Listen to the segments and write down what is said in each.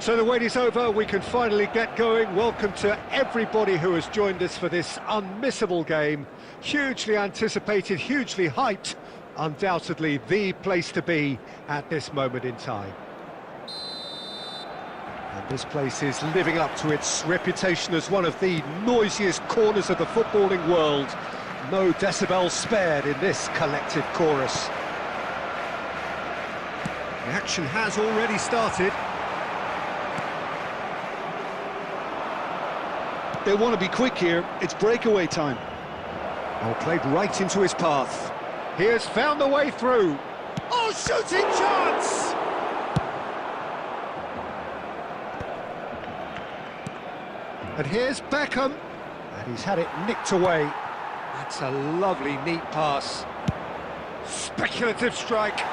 So the wait is over, we can finally get going. Welcome to everybody who has joined us for this unmissable game. Hugely anticipated, hugely hyped, undoubtedly the place to be at this moment in time. And this place is living up to its reputation as one of the noisiest corners of the footballing world. No decibels spared in this collective chorus. The action has already started. They want to be quick here, it's breakaway time. Oh, played right into his path. He has found the way through. Oh, shooting chance! And here's Beckham. And he's had it nicked away. That's a lovely, neat pass. Speculative strike.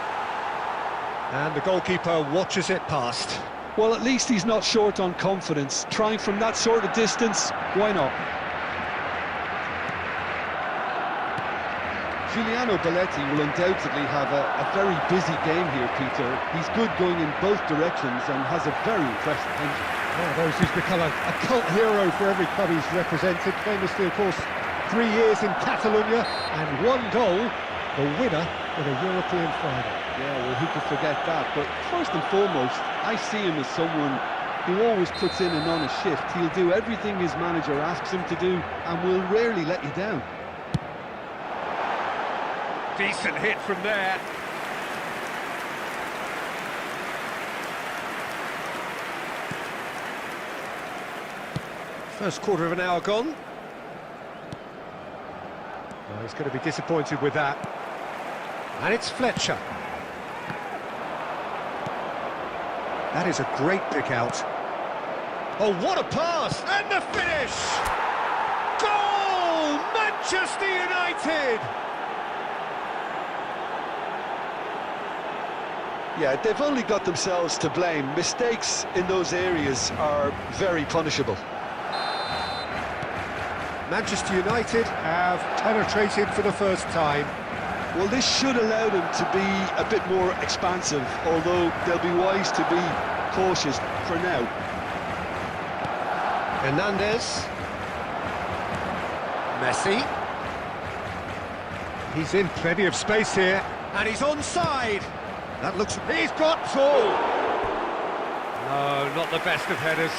And the goalkeeper watches it past. Well, at least he's not short on confidence. Trying from that sort of distance, why not? Giuliano Belletti will undoubtedly have a very busy game here, Peter. He's good going in both directions and has a very impressive engine. Yeah, those who's become a cult hero for every club he's represented. Famously, of course, 3 years in Catalonia and 1 goal, the winner in a European final. Yeah, well, who could forget that? But first and foremost, I see him as someone who always puts in an honest shift. He'll do everything his manager asks him to do and will rarely let you down. Decent hit from there. First quarter of an hour gone. Oh, he's going to be disappointed with that. And it's Fletcher. That is a great pick out. Oh, what a pass! And the finish! Goal! Manchester United! Yeah, they've only got themselves to blame. Mistakes in those areas are very punishable. Manchester United have penetrated for the first time. Well, this should allow them to be a bit more expansive, although they'll be wise to be cautious for now. Hernandez. Messi. He's in plenty of space here, and he's onside. That looks... He's got full! No, not the best of headers.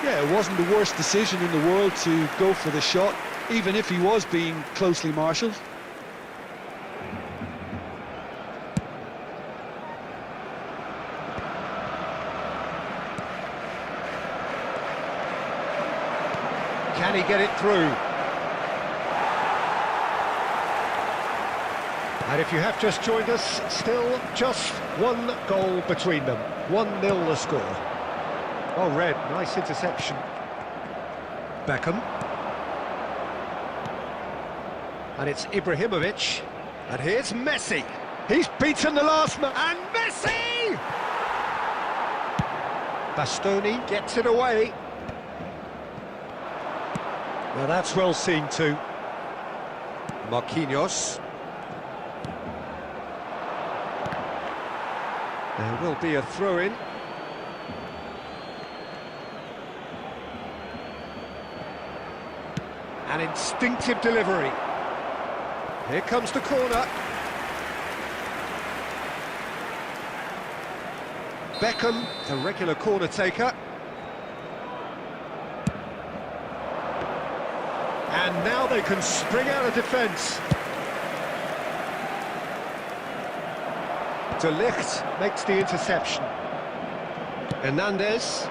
Yeah, it wasn't the worst decision in the world to go for the shot, even if he was being closely marshalled. Can he get it through? And if you have just joined us, still just 1 goal between them. 1-0 the score. Oh, Red, nice interception. Beckham. And it's Ibrahimovic. And here's Messi. He's beaten the last man. And Messi! Bastoni gets it away. Now that's well seen too. Marquinhos. There will be a throw-in. An instinctive delivery. Here comes the corner. Beckham, the regular corner taker. And now they can spring out of defence. De Ligt makes the interception. Hernandez.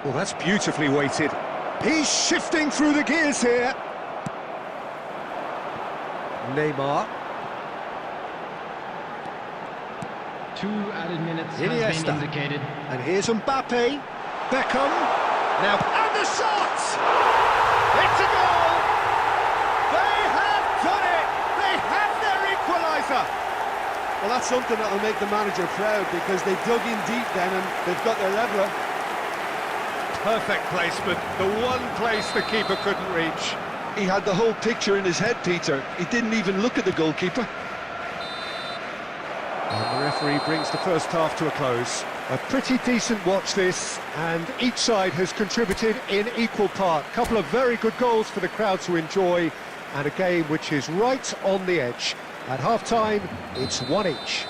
Well, that's beautifully weighted. He's shifting through the gears here. Neymar. 2 added minutes Iniesta. has been indicated. And here's Mbappe. Beckham. Now, and the shot! It's a goal! They have done it! They have their equaliser! Well, that's something that will make the manager proud, because they dug in deep then and they've got their leveller. Perfect placement, the one place the keeper couldn't reach. He had the whole picture in his head, Peter. He didn't even look at the goalkeeper. And the referee brings the first half to a close. A pretty decent watch this, and each side has contributed in equal part. A couple of very good goals for the crowd to enjoy, and a game which is right on the edge. At half-time, it's 1 each.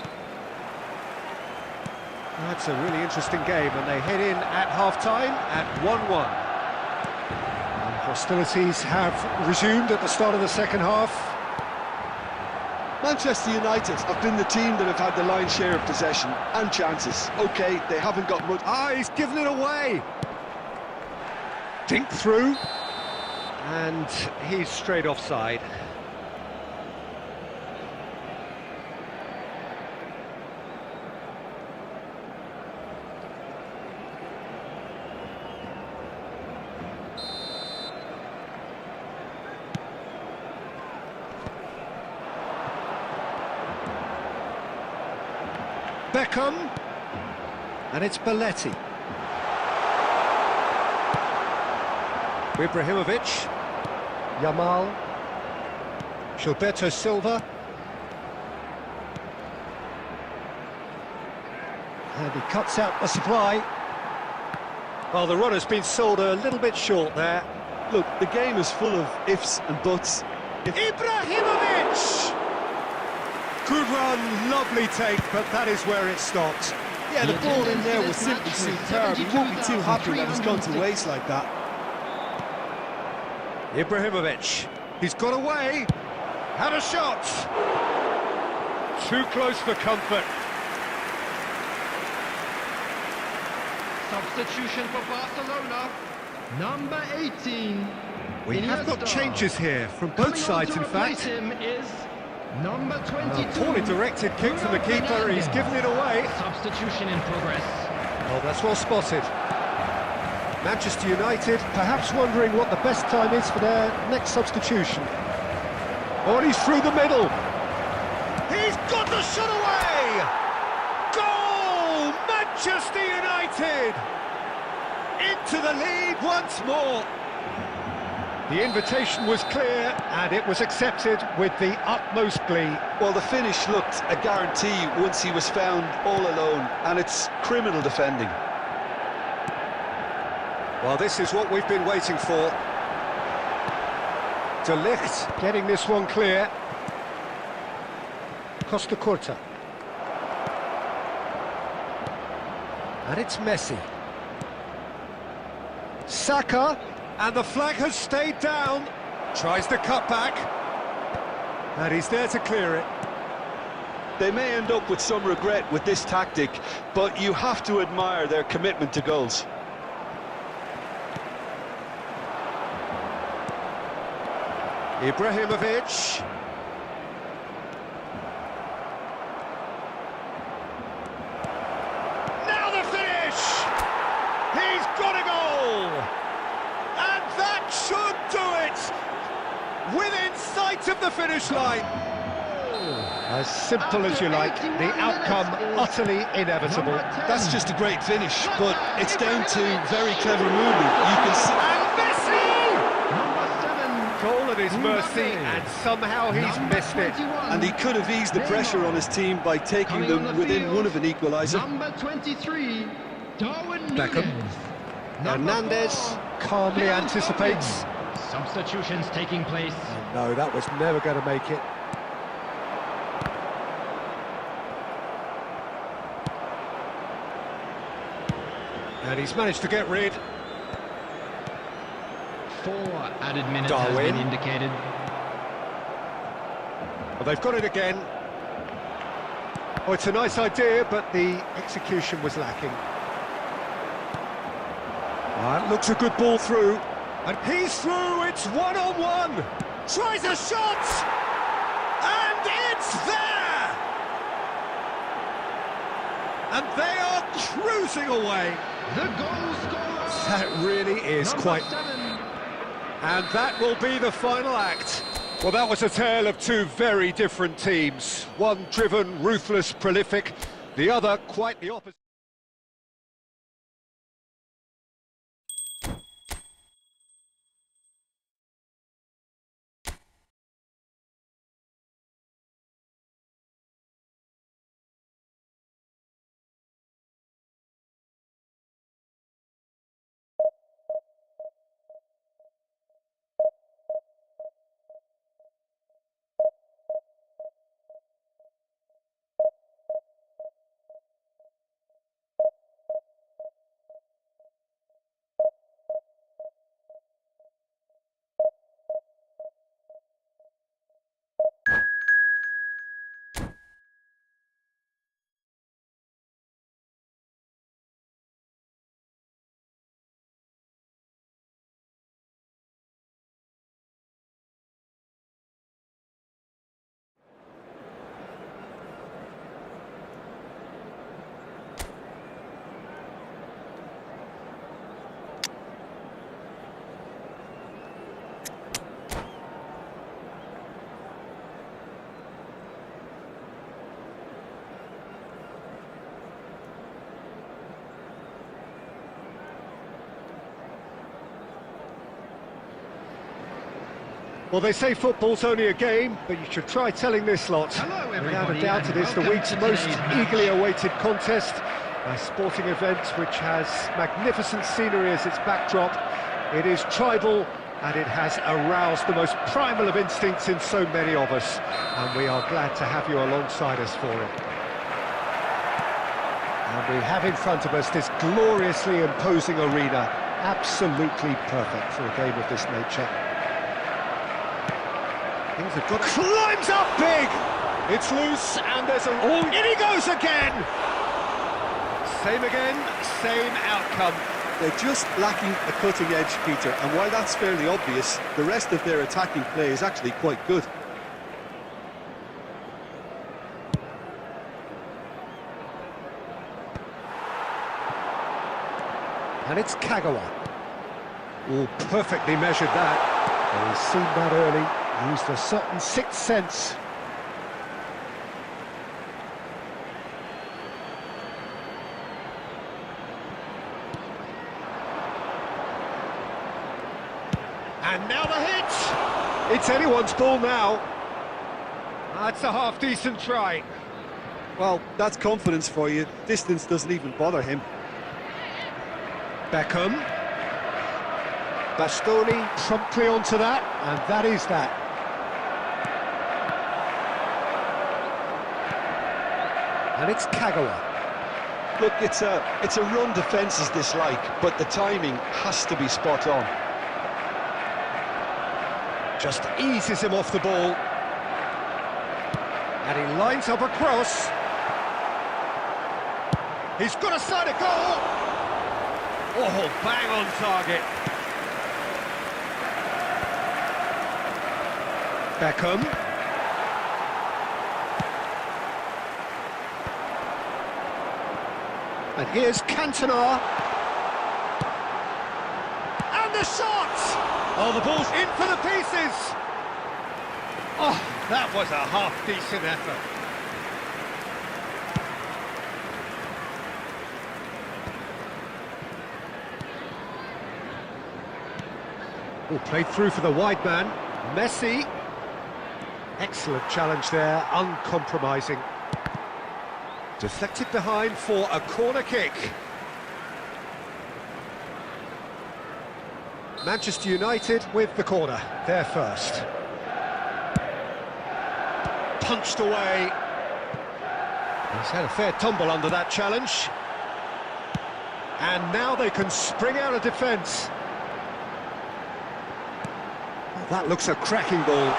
That's a really interesting game, and they head in at half-time at 1-1. And hostilities have resumed at the start of the second half. Manchester United have been the team that have had the lion's share of possession and chances. OK, they haven't got much... Ah, he's given it away! Dink through, and he's straight offside. Beckham, and it's Belletti. Ibrahimovic, Yamal, Gilberto Silva, and he cuts out the supply. Well, the runner's been sold a little bit short there. Look, the game is full of ifs and buts. Ibrahimovic! Good run, lovely take, but that is where it stopped. Yeah, the ball in there was simply superb. He won't be too happy that it's gone to waste like that. Ibrahimovic, he's got away, had a shot. Too close for comfort. Substitution for Barcelona. Number 18. We have got changes here from both sides, in fact. Him is number 22. Poorly directed kick from the keeper, he's given it away. Substitution in progress. Oh, that's well spotted. Manchester United perhaps wondering what the best time is for their next substitution. Oh, and he's through the middle. He's got the shot away! Goal! Manchester United! Into the lead once more. The invitation was clear, and it was accepted with the utmost glee. Well, the finish looked a guarantee once he was found all alone, and it's criminal defending. Well, this is what we've been waiting for. De Ligt getting this one clear. Costa Curta. And it's Messi. Saka, and the flag has stayed down. Tries to cut back. And he's there to clear it. They may end up with some regret with this tactic, but you have to admire their commitment to goals. Ibrahimovic. Now the finish! He's got a goal! And that should do it! Within sight of the finish line. As simple as you like, the outcome utterly inevitable. That's just a great finish, but it's down to very clever movement. You can see... And Messi! Number 7. Goal at his mercy, and somehow he's missed it. And he could have eased the pressure on his team by taking them within one of an equaliser. Number 23, Darwin Beckham. Núñez. Hernandez calmly anticipates. Substitutions taking place. No, that was never going to make it. And he's managed to get rid. 4 added minutes has Darwin. been indicated. Well, they've got it again. Oh, it's a nice idea, but the execution was lacking. That looks a good ball through. And he's through, it's one-on-one. Tries a shot! And it's there! And they are cruising away. The goal scorer. That really is Number quite... 7. And that will be the final act. Well, that was a tale of two very different teams. One driven, ruthless, prolific. The other quite the opposite. Well, they say football's only a game, but you should try telling this lot. Hello, Without a everybody, doubt, it and is the welcome week's to most today's match. eagerly awaited contest. A sporting event which has magnificent scenery as its backdrop. It is tribal, and it has aroused the most primal of instincts in so many of us. And we are glad to have you alongside us for it. And we have in front of us this gloriously imposing arena. Absolutely perfect for a game of this nature. Things have got... Climbs up big! It's loose, and there's a... Oh, in he goes again! Same again, same outcome. They're just lacking a cutting edge, Peter, and while that's fairly obvious, the rest of their attacking play is actually quite good. And it's Kagawa. Oh, perfectly measured that. And he's seen that early, used a certain sixth sense. And now the hit! It's anyone's ball now. That's a half-decent try. Well, that's confidence for you. Distance doesn't even bother him. Beckham. Bastoni promptly onto that, and that is that. And it's Kagawa. Look, it's a run defences dislike, but the timing has to be spot on. Just eases him off the ball. And he lines up a cross. He's got a side of goal. Oh, bang on target. Beckham. And here's Cantona. And the shot! Oh, the ball's in for the pieces! Oh, that was a half-decent effort. Oh, played through for the wide man. Messi. Excellent challenge there, uncompromising. Deflected behind for a corner kick. Manchester United with the corner, there first. Punched away. He's had a fair tumble under that challenge. And now they can spring out of defence. Oh, that looks a cracking ball.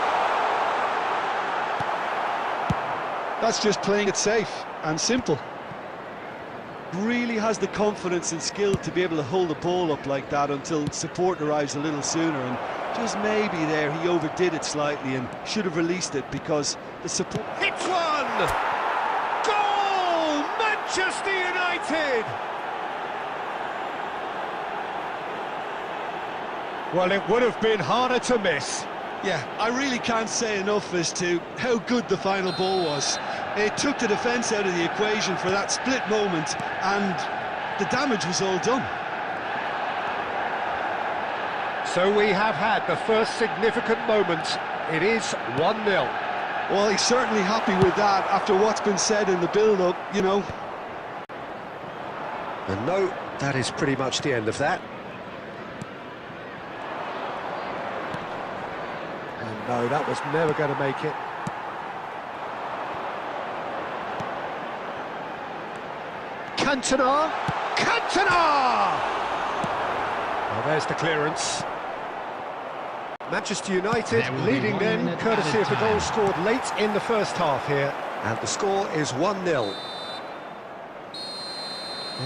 That's just playing it safe and simple. Really has the confidence and skill to be able to hold the ball up like that until support arrives a little sooner, and just maybe there he overdid it slightly and should have released it because the support... Hits one! Goal! Manchester United! Well, it would have been harder to miss. Yeah, I really can't say enough as to how good the final ball was. It took the defence out of the equation for that split moment, and the damage was all done. So we have had the first significant moment. It is 1-0. Well, he's certainly happy with that after what's been said in the build-up, you know. And no, that is pretty much the end of that. And no, that was never going to make it. Cantona! Cantona! Well, there's the clearance. Manchester United leading then, courtesy of the goal scored late in the first half here. And the score is 1-0.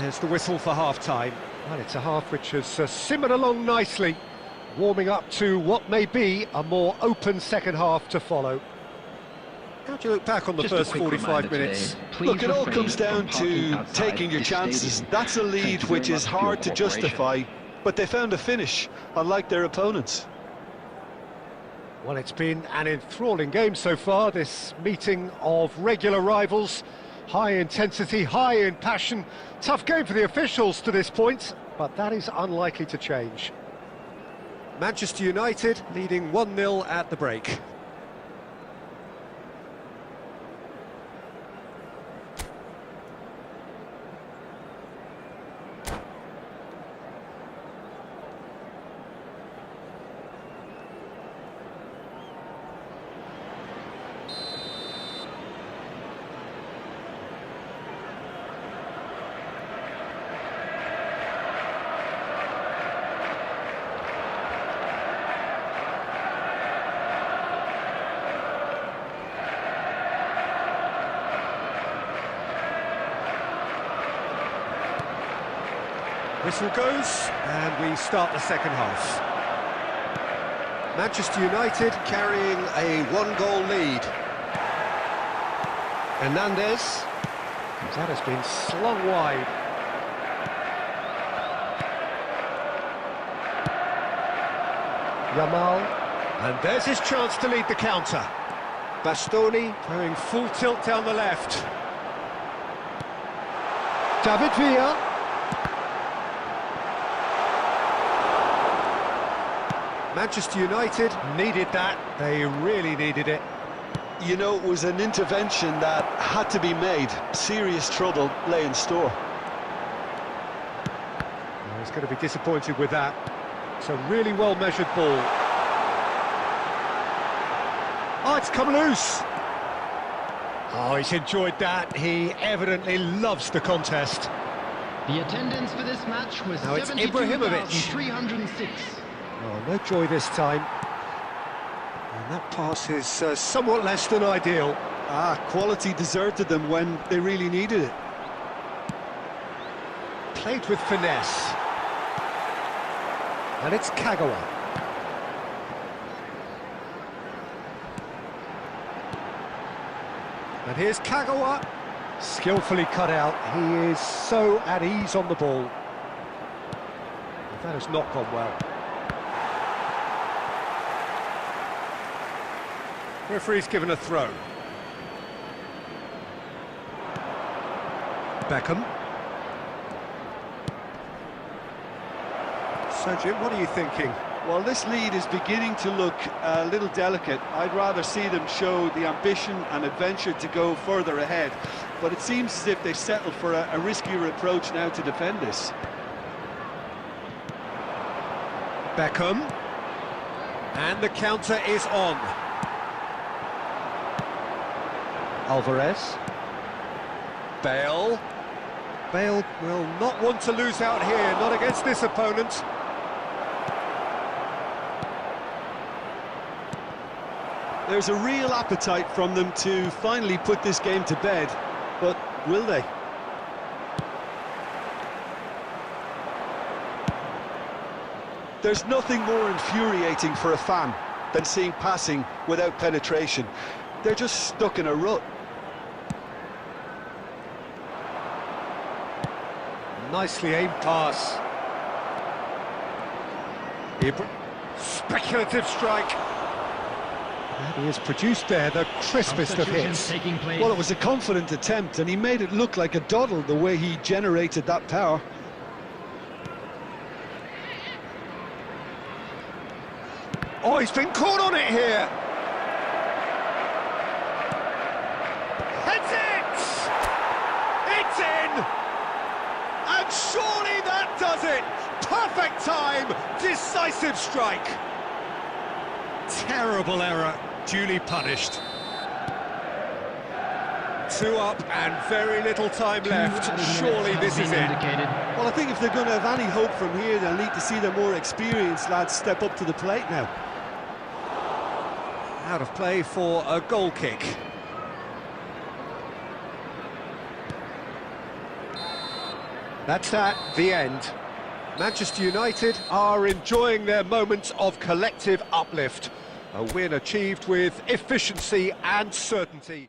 There's the whistle for half-time. Well, it's a half which has simmered along nicely, warming up to what may be a more open second half to follow. How do you look back on the first 45 minutes? Look, it all comes down to taking your chances. That's a lead which is hard to justify, but they found a finish, unlike their opponents. Well, it's been an enthralling game so far, this meeting of regular rivals. High intensity, high in passion. Tough game for the officials to this point, but that is unlikely to change. Manchester United leading 1-0 at the break. Whistle goes, and we start the second half. Manchester United carrying a one-goal lead. Hernandez. That has been slung wide. Yamal. And there's his chance to lead the counter. Bastoni going full tilt down the left. David Villa. Manchester United needed that, they really needed it. You know, it was an intervention that had to be made. Serious trouble lay in store. Well, he's going to be disappointed with that. It's a really well-measured ball. Oh, it's come loose. Oh, he's enjoyed that. He evidently loves the contest. The attendance for this match was Now it's Ibrahimovic. 72,306. Oh, no joy this time. And that pass is somewhat less than ideal. Quality deserted them when they really needed it. Played with finesse. And it's Kagawa. And here's Kagawa. Skillfully cut out. He is so at ease on the ball. That has not gone well. Referee's given a throw. Beckham. So Jim, what are you thinking? Well, this lead is beginning to look a little delicate. I'd rather see them show the ambition and adventure to go further ahead. But it seems as if they settled for a riskier approach now to defend this. Beckham. And the counter is on. Alvarez. Bale. Bale will not want to lose out here, not against this opponent. There's a real appetite from them to finally put this game to bed, but will they? There's nothing more infuriating for a fan than seeing passing without penetration. They're just stuck in a rut. Nicely aimed pass. Speculative strike. And he has produced there the crispest of hits. Taking place. Well, it was a confident attempt, and he made it look like a doddle the way he generated that power. Oh, he's been caught on it here. Heads it! It's in! And surely that does it! Perfect time! Decisive strike! Terrible error, duly punished. 2 up and very little time left. Surely this is it. Well, I think if they're going to have any hope from here, they'll need to see their more experienced lads step up to the plate now. Out of play for a goal kick. That's the end. Manchester United are enjoying their moments of collective uplift. A win achieved with efficiency and certainty.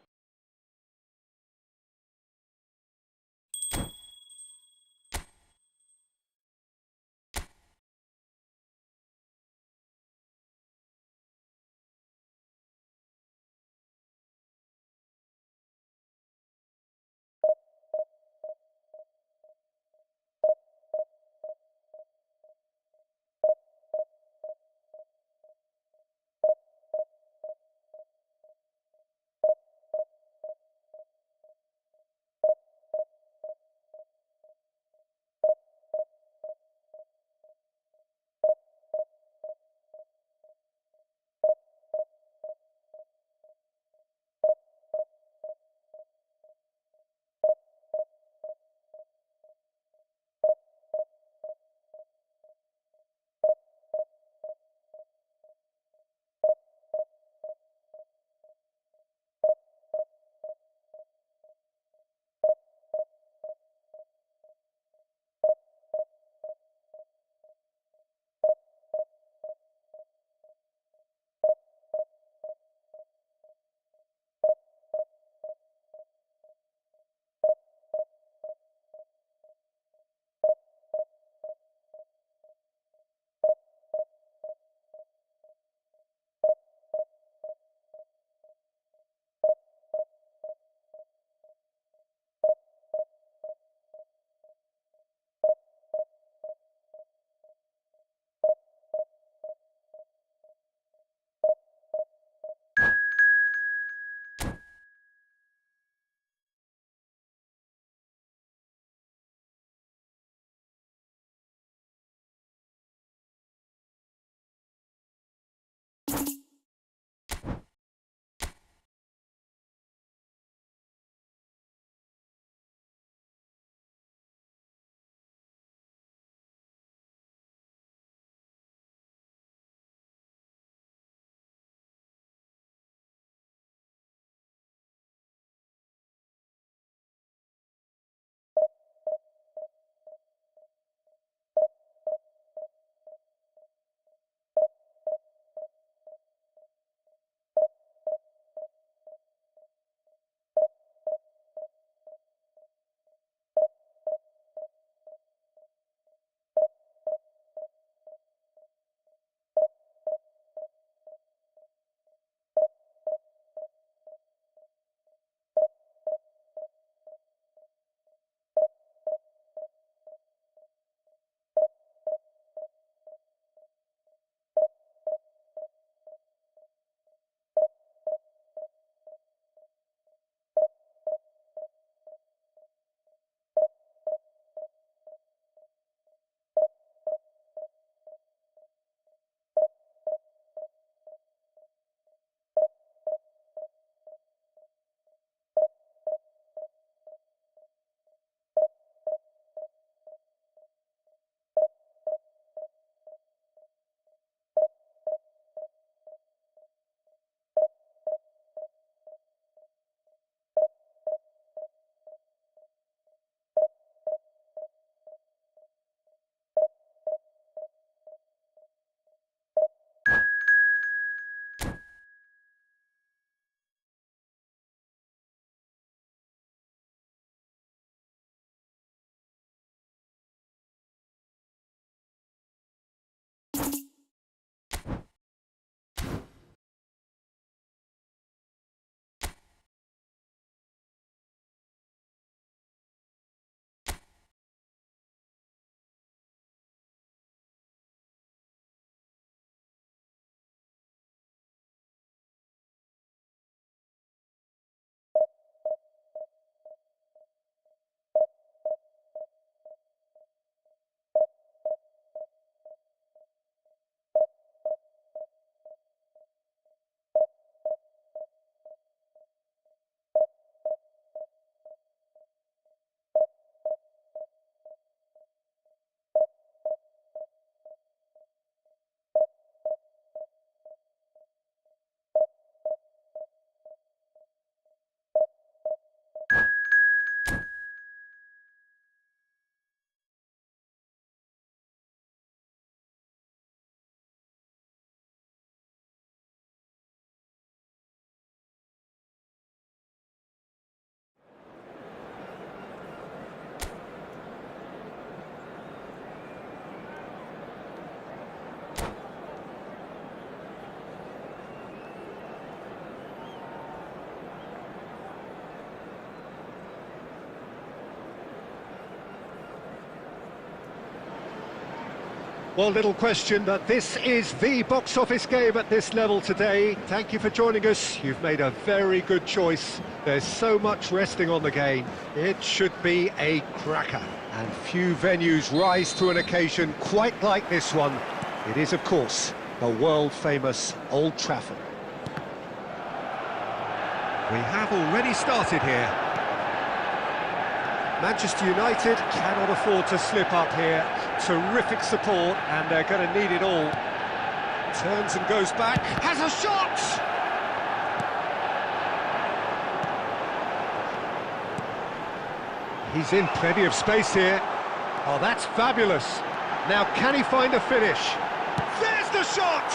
Well, little question that this is the box office game at this level today. Thank you for joining us. You've made a very good choice. There's so much resting on the game. It should be a cracker. And few venues rise to an occasion quite like this one. It is, of course, the world-famous Old Trafford. We have already started here. Manchester United cannot afford to slip up here. Terrific support, and they're going to need it all. Turns and goes back, has a shot! He's in plenty of space here. Oh, that's fabulous. Now, can he find a finish? There's the shot!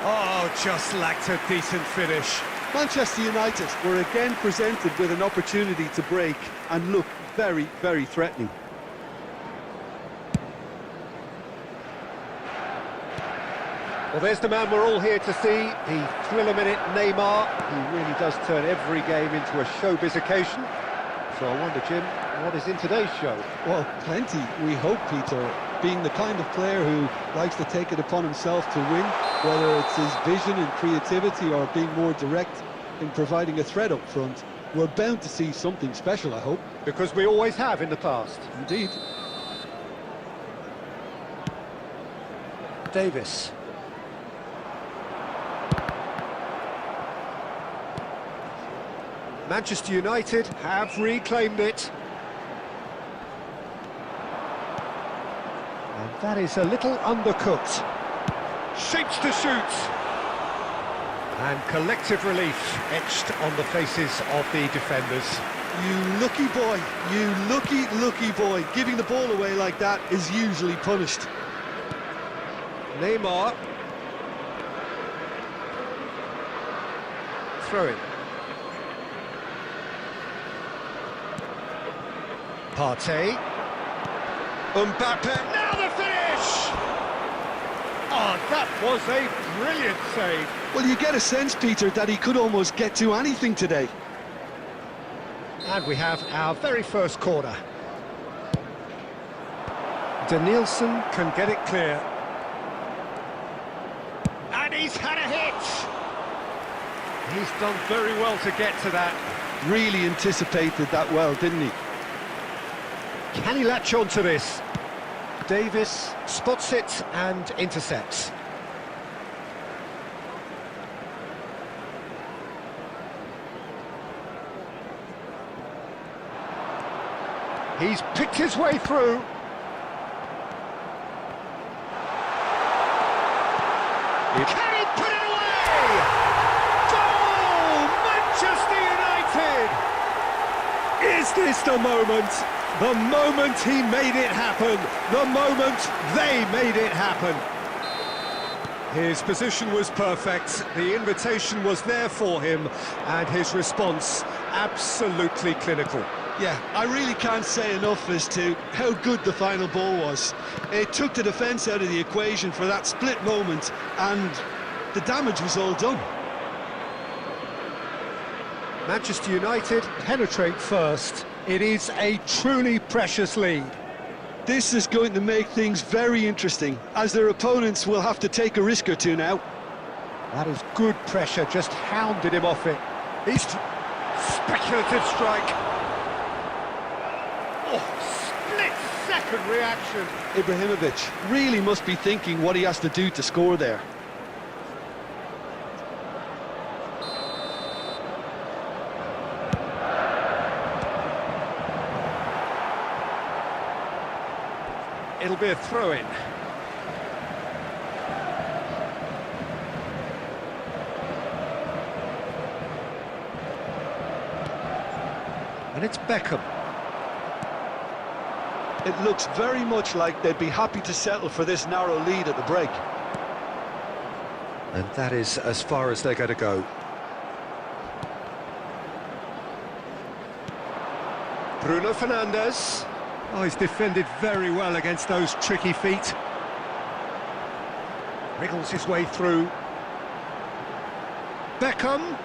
Oh, just lacked a decent finish. Manchester United were again presented with an opportunity to break and look very, very threatening. Well, there's the man we're all here to see, the thriller-minute Neymar. He really does turn every game into a showbiz occasion. So I wonder, Jim, what is in today's show? Well, plenty, we hope, Peter. Being the kind of player who likes to take it upon himself to win, whether it's his vision and creativity or being more direct in providing a threat up front, we're bound to see something special, I hope. Because we always have in the past. Indeed. Davis. Manchester United have reclaimed it. And that is a little undercooked. Shapes to shoot. And collective relief etched on the faces of the defenders. You lucky boy, you lucky boy. Giving the ball away like that is usually punished. Neymar. Throw it. Partey. Mbappe. Now the finish! Oh, that was a brilliant save. Well, you get a sense, Peter, that he could almost get to anything today. And we have our very first corner. Danielson can get it clear. And he's had a hit! He's done very well to get to that. Really anticipated that well, didn't he? Can he latch on to this? Davis spots it and intercepts. He's picked his way through. Can he put it away? Goal! Manchester United! Is this the moment? The moment he made it happen, the moment they made it happen. His position was perfect, the invitation was there for him, and his response absolutely clinical. Yeah, I really can't say enough as to how good the final ball was. It took the defence out of the equation for that split moment, and the damage was all done. Manchester United penetrate first. It is a truly precious lead. This is going to make things very interesting, as their opponents will have to take a risk or two now. That is good pressure, just hounded him off it. He's speculative strike. Oh, split-second reaction. Ibrahimovic really must be thinking what he has to do to score there. It'll be a throw-in. And it's Beckham. It looks very much like they'd be happy to settle for this narrow lead at the break. And that is as far as they're going to go. Bruno Fernandes. Oh, he's defended very well against those tricky feet. Wriggles his way through. Beckham.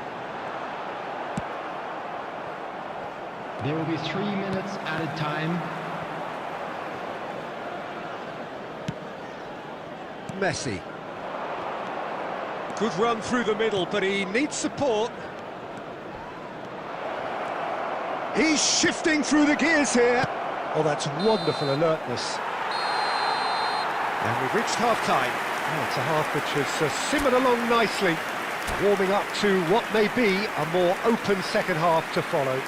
There will be 3 minutes added time. Messi. Good run through the middle, but he needs support. He's shifting through the gears here. Oh, that's wonderful alertness. And we've reached half-time. Oh, it's a half which has simmered along nicely, warming up to what may be a more open second half to follow.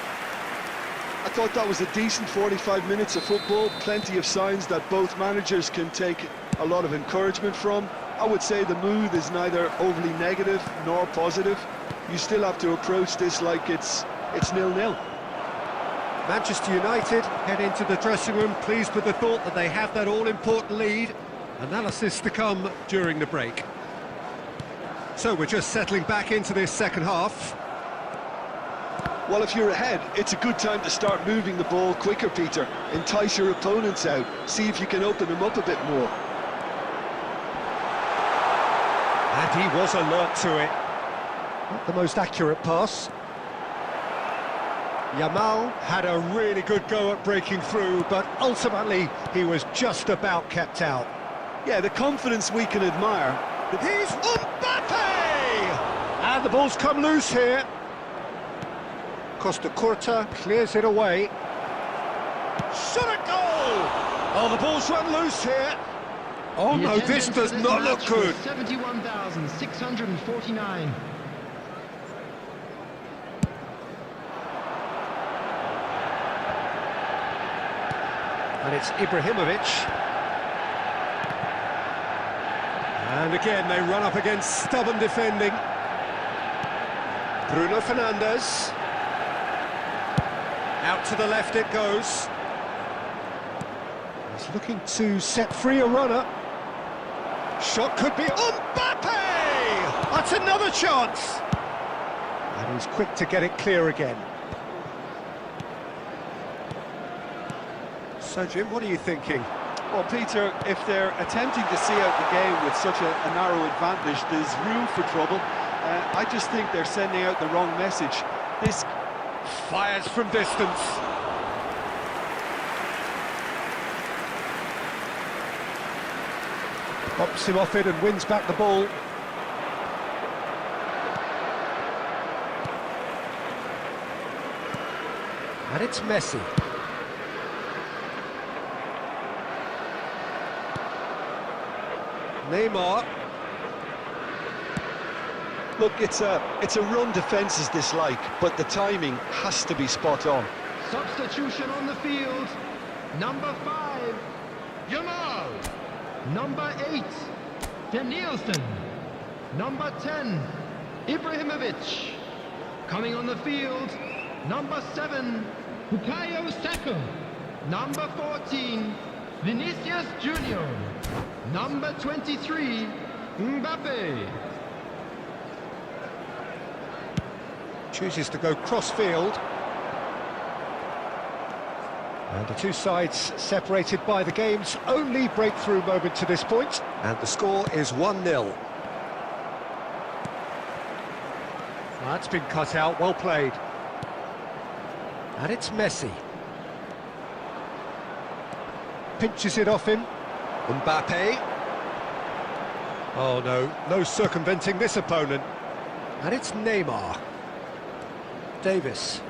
I thought that was a decent 45 minutes of football, plenty of signs that both managers can take a lot of encouragement from. I would say the mood is neither overly negative nor positive. You still have to approach this like it's 0-0. Manchester United head into the dressing room pleased with the thought that they have that all-important lead. Analysis to come during the break. So we're just settling back into this second half. Well, if you're ahead, it's a good time to start moving the ball quicker, Peter. Entice your opponents out, see if you can open them up a bit more. And he was alert to it. Not the most accurate pass. Yamal had a really good go at breaking through, but ultimately he was just about kept out. Yeah, the confidence we can admire. He's Mbappe! And the ball's come loose here. Costa Curta clears it away. Shot a goal! Oh, the ball's run loose here. Oh no, this does not look good. 71,649. And it's Ibrahimovic. And again, they run up against stubborn defending. Bruno Fernandes. Out to the left it goes. He's looking to set free a runner. Shot could be Mbappe! That's another chance! And he's quick to get it clear again. So, Jim, what are you thinking? Well, Peter, if they're attempting to see out the game with such a narrow advantage, there's room for trouble. I just think they're sending out the wrong message. This fires from distance. Pops him off it and wins back the ball. And it's Messi. Neymar. Look, it's a run defence's dislike, but the timing has to be spot on. Substitution on the field. Number 5, Yamal. Number 8, Danielson. Number 10, Ibrahimovic. Coming on the field, number 7, Bukayo Saka. Number 14, Vinicius Junior. Number 23, Mbappe. Chooses to go cross-field. And the two sides separated by the game's only breakthrough moment to this point. And the score is 1-0. That's been cut out, well played. And it's Messi. Pinches it off him. Mbappe. Oh no, no circumventing this opponent. And it's Neymar. Davis.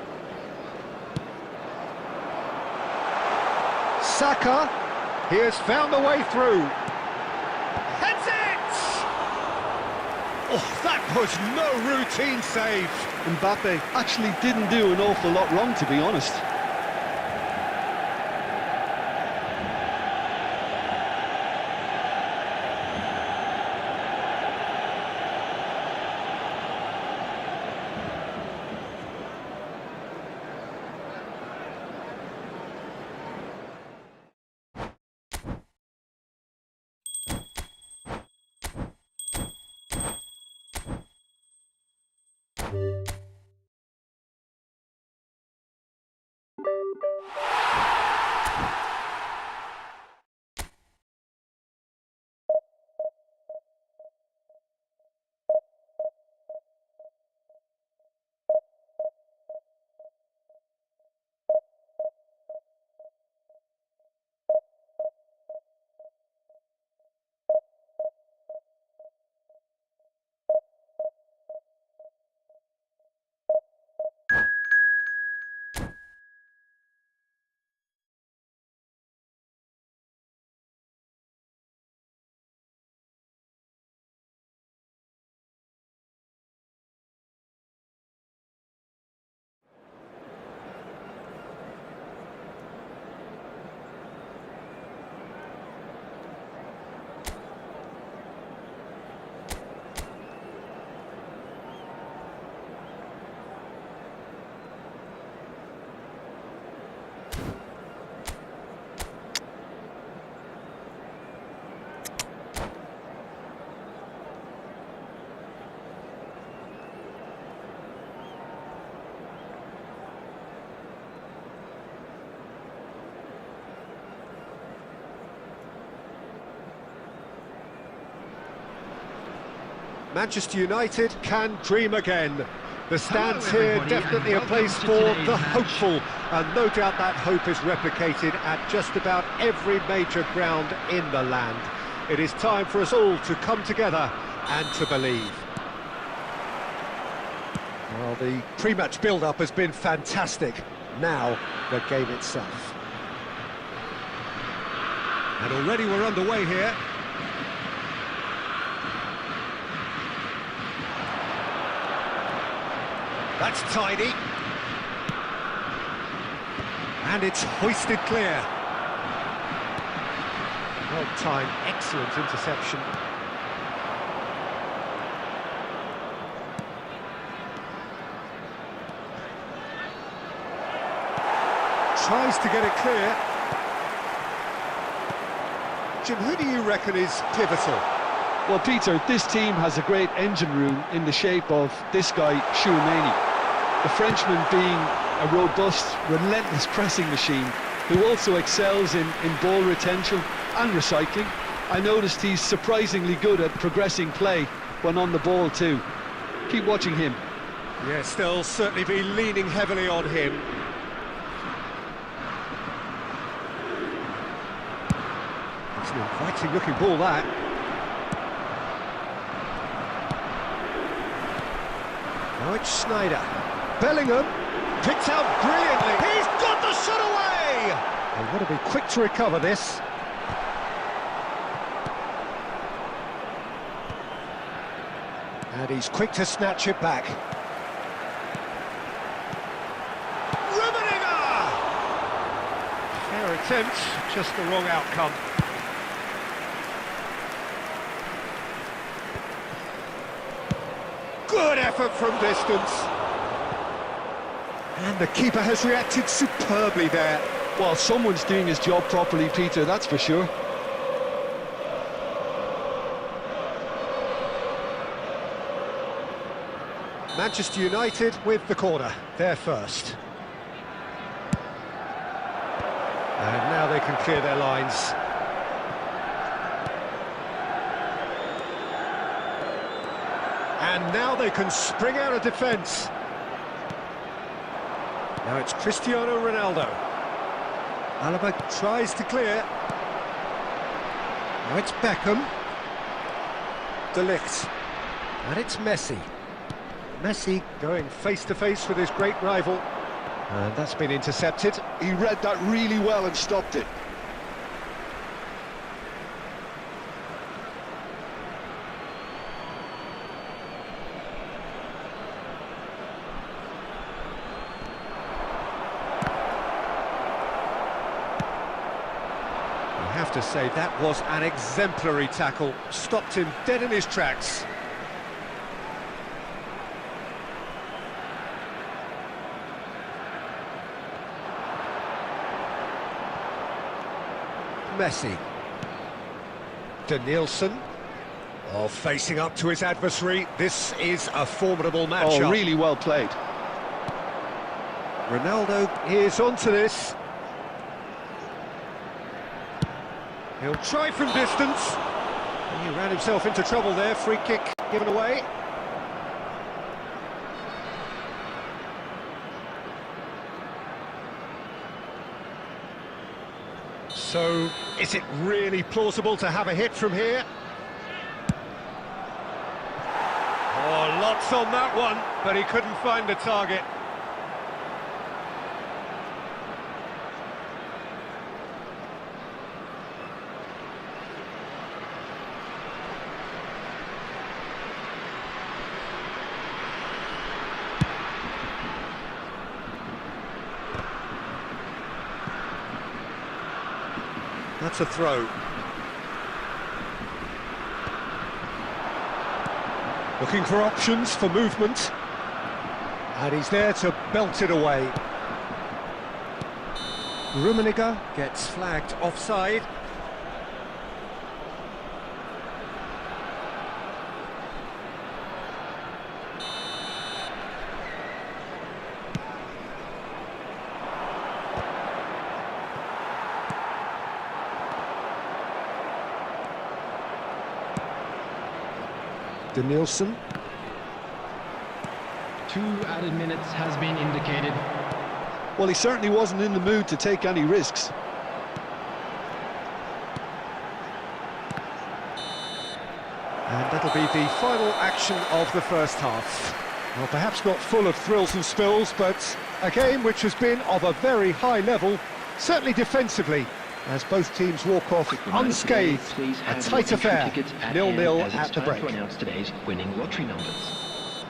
Saka. He has found a way through. Heads it! Oh, that was no routine save. Mbappe actually didn't do an awful lot wrong, to be honest. Manchester United can dream again. The stands Hello, here everybody, definitely and a place welcome to for today's the match. hopeful, and no doubt that hope is replicated at just about every major ground in the land. It is time for us all to come together and to believe. Well, the pre-match build-up has been fantastic. Now, the game itself. And already we're underway here. That's tidy. And it's hoisted clear. Well timed, excellent interception. Tries to get it clear. Jim, who do you reckon is pivotal? Well, Peter, this team has a great engine room in the shape of this guy, Chouameni. The Frenchman being a robust, relentless pressing machine who also excels in ball retention and recycling. I noticed he's surprisingly good at progressing play when on the ball too. Keep watching him. Yes, they'll certainly be leaning heavily on him. It's an inviting looking ball, that. Now it's Snyder. Bellingham picked out brilliantly. He's got the shot away! They've got to be quick to recover this. And he's quick to snatch it back. Rummenigge! Fair attempt, just the wrong outcome. Good effort from distance. And the keeper has reacted superbly there. Well, someone's doing his job properly, Peter, that's for sure. Manchester United with the corner, they're first. And now they can clear their lines. And now they can spring out of defence. Now it's Cristiano Ronaldo. Alaba tries to clear. Now it's Beckham. De Ligt. And it's Messi. Messi going face-to-face with his great rival. And that's been intercepted. He read that really well and stopped it. I have to say, that was an exemplary tackle. Stopped him dead in his tracks. Messi. Danielson. Oh, facing up to his adversary. This is a formidable matchup. Oh, really well played. Ronaldo is onto this. He'll try from distance. He ran himself into trouble there. Free kick given away. So, is it really plausible to have a hit from here? Oh, lots on that one, but he couldn't find the target. That's a throw. Looking for options for movement. And he's there to belt it away. Rummenigge gets flagged offside. Danielson. 2 added minutes has been indicated. Well, he certainly wasn't in the mood to take any risks. And that'll be the final action of the first half. Well, perhaps not full of thrills and spills, but a game which has been of a very high level, certainly defensively, as both teams walk off unscathed. A tight affair, 0-0 at the break. Today's winning lottery numbers.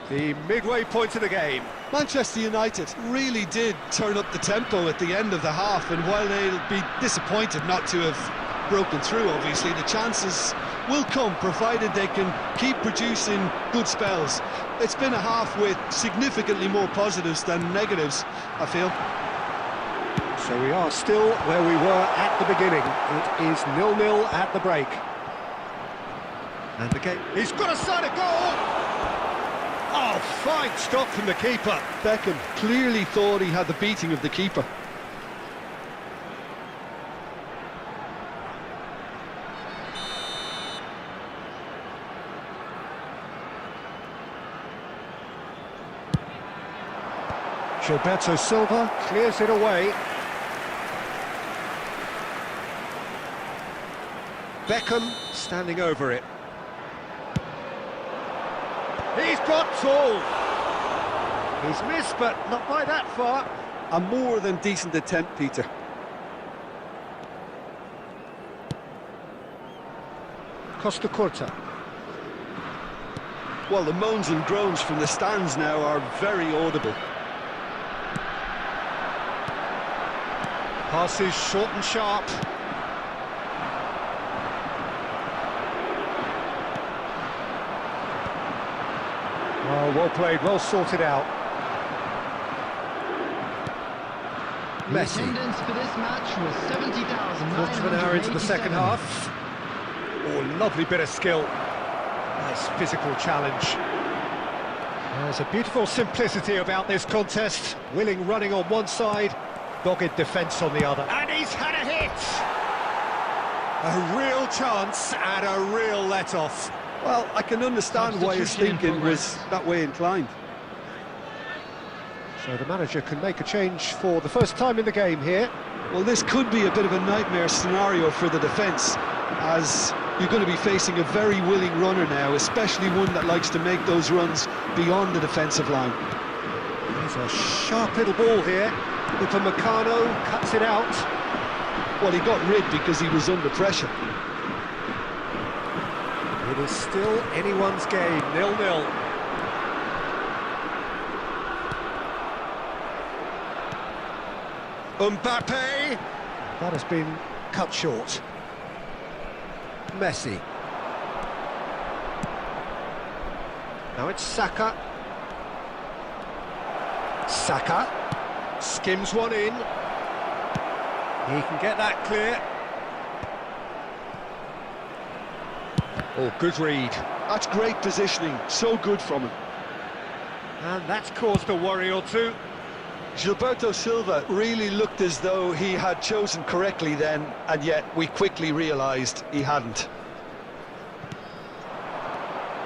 The midway point of the game. Manchester United really did turn up the tempo at the end of the half, and while they'll be disappointed not to have broken through, obviously, the chances will come, provided they can keep producing good spells. It's been a half with significantly more positives than negatives, I feel. So we are still where we were at the beginning. It is 0-0 at the break. And the game... He's got a side of goal! Oh, fine stop from the keeper. Beckham clearly thought he had the beating of the keeper. Gilberto Silva clears it away. Beckham standing over it. He's got tall. He's missed, but not by that far. A more than decent attempt, Peter. Costa Curta. Well, the moans and groans from the stands now are very audible. Passes short and sharp. Well played, well sorted out. Messi. The attendance for this match was 70,000. Quarter of an hour into the second half. Oh, lovely bit of skill. Nice physical challenge. There's a beautiful simplicity about this contest. Willing running on one side, dogged defence on the other. And he's had a hit! A real chance and a real let-off. Well, I can understand why his thinking was that way inclined. So the manager can make a change for the first time in the game here. Well, this could be a bit of a nightmare scenario for the defence, as you're going to be facing a very willing runner now, especially one that likes to make those runs beyond the defensive line. There's a sharp little ball here. Upamecano cuts it out. Well, he got rid because he was under pressure. It is still anyone's game, 0-0. Mbappe! That has been cut short. Messi. Now it's Saka. Saka skims one in. He can get that clear. Oh, good read. That's great positioning, so good from him. And that's caused a worry or two. Gilberto Silva really looked as though he had chosen correctly then, and yet we quickly realised he hadn't.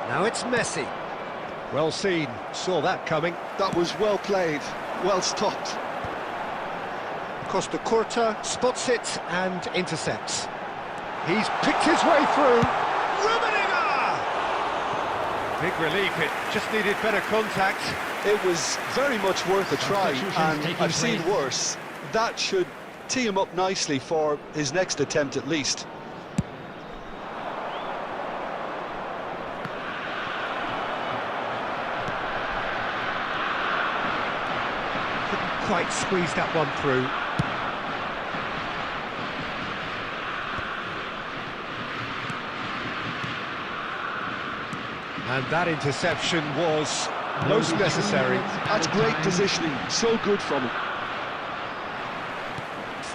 Now it's Messi. Well seen, saw that coming. That was well played, well stopped. Costa Curta spots it and intercepts. He's picked his way through. Big relief, it just needed better contact. It was very much worth a try, and I've seen worse. That should tee him up nicely for his next attempt at least. Couldn't quite squeeze that one through. And that interception was most necessary. That's great positioning, so good from him.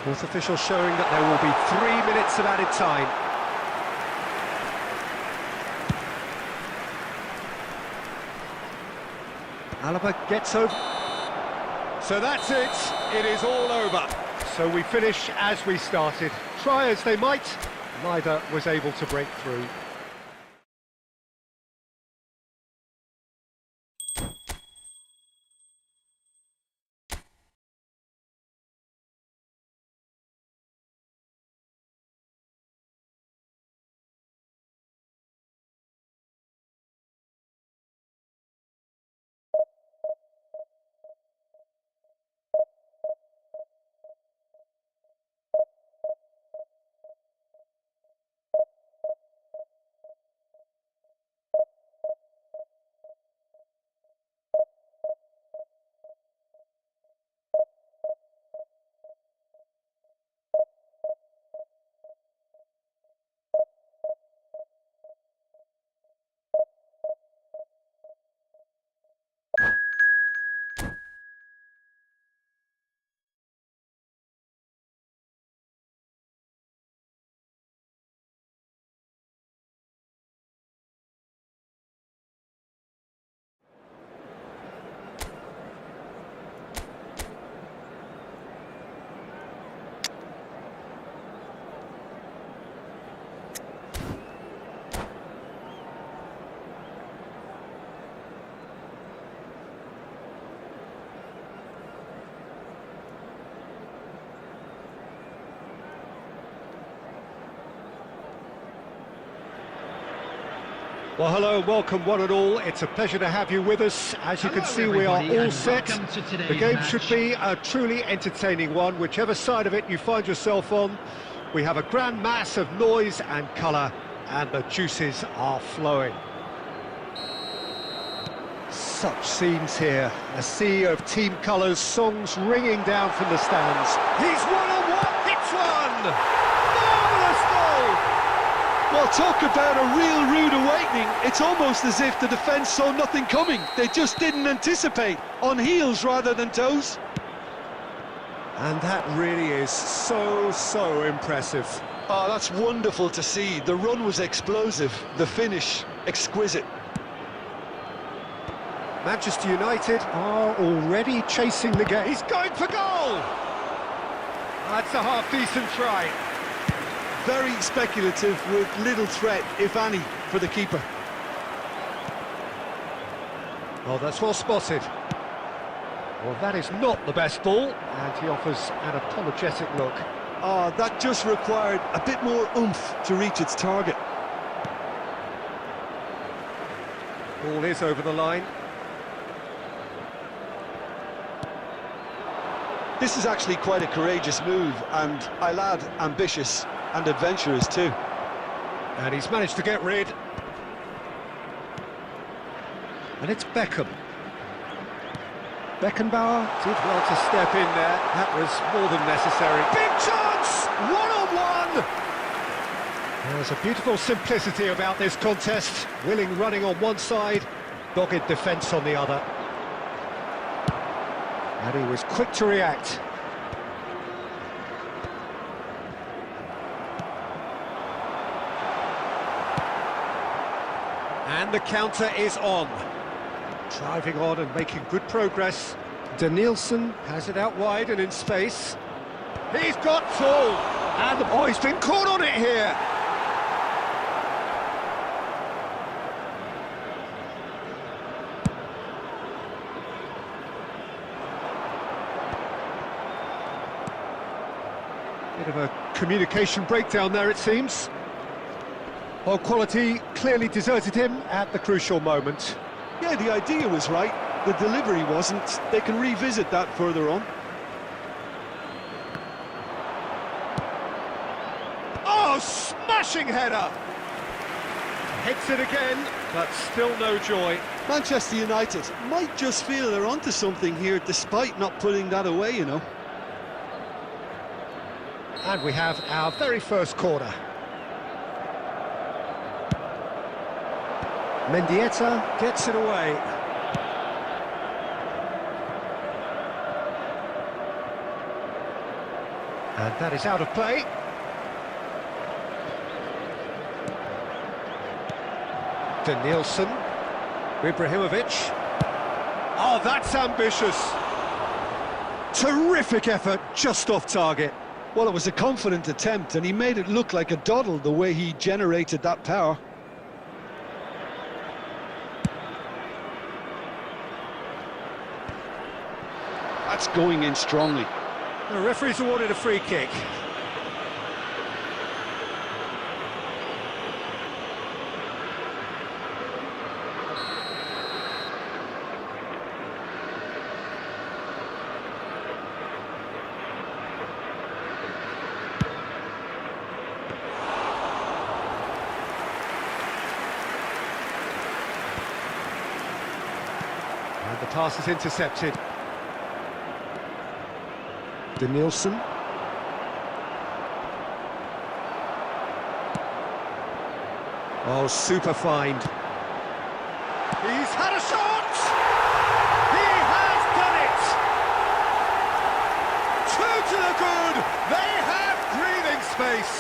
Fourth official showing that there will be 3 minutes of added time. Alaba gets over. So that's it. It is all over. So we finish as we started. Try as they might, neither was able to break through. Well, hello and welcome one and all. It's a pleasure to have you with us. As you can see, we are all set. The game should be a truly entertaining one, whichever side of it you find yourself on. We have a grand mass of noise and colour, and the juices are flowing. Such scenes here, a sea of team colours, songs ringing down from the stands. He's one-on-one, hits one! Marvellous goal! Well, talk about a real rude awakening. It's almost as if the defence saw nothing coming. They just didn't anticipate, on heels rather than toes. And that really is so impressive. Oh, that's wonderful to see. The run was explosive, the finish exquisite. Manchester United are already chasing the game. He's going for goal! That's a half-decent try. Very speculative with little threat, if any, for the keeper. Oh, that's well spotted. Well, that is not the best ball, and he offers an apologetic look. Oh, that just required a bit more oomph to reach its target. Ball is over the line. This is actually quite a courageous move, and I'll add ambitious and adventurous too. And he's managed to get rid. And it's Beckham. Beckenbauer did well to step in there. That was more than necessary. Big chance! One-on-one! There's a beautiful simplicity about this contest. Willing running on one side, dogged defence on the other. And he was quick to react. And the counter is on. Driving on and making good progress. Danielson has it out wide and in space. He's got full! And oh, he's been caught on it here! Bit of a communication breakdown there, it seems. Well, quality clearly deserted him at the crucial moment. Yeah, the idea was right, the delivery wasn't. They can revisit that further on. Oh, smashing header! Hits it again, but still no joy. Manchester United might just feel they're onto something here, despite not putting that away, you know. And we have our very first corner. Mendieta gets it away. And that is out of play. Danielson. Ibrahimovic. Oh, that's ambitious. Terrific effort, just off target. Well, it was a confident attempt, and he made it look like a doddle the way he generated that power. That's going in strongly. The referee's awarded a free kick. And the pass is intercepted. Danielson. Oh, super find. He's had a shot! He has done it! Two to the good! They have breathing space!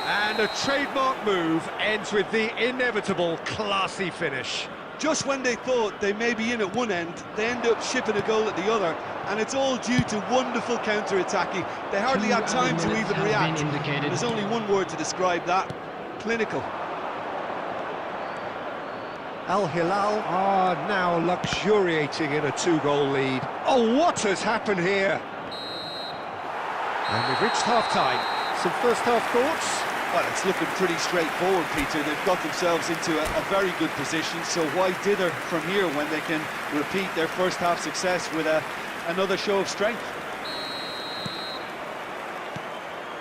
And a trademark move ends with the inevitable classy finish. Just when they thought they may be in at one end, they end up shipping a goal at the other, and it's all due to wonderful counter-attacking. They hardly had time to even react. There's only one word to describe that: clinical. Al Hilal are now luxuriating in a two-goal lead. Oh, what has happened here? And we've reached half-time. Some first-half thoughts? Well, it's looking pretty straightforward, Peter. They've got themselves into a very good position, so why dither from here when they can repeat their first half success with another show of strength?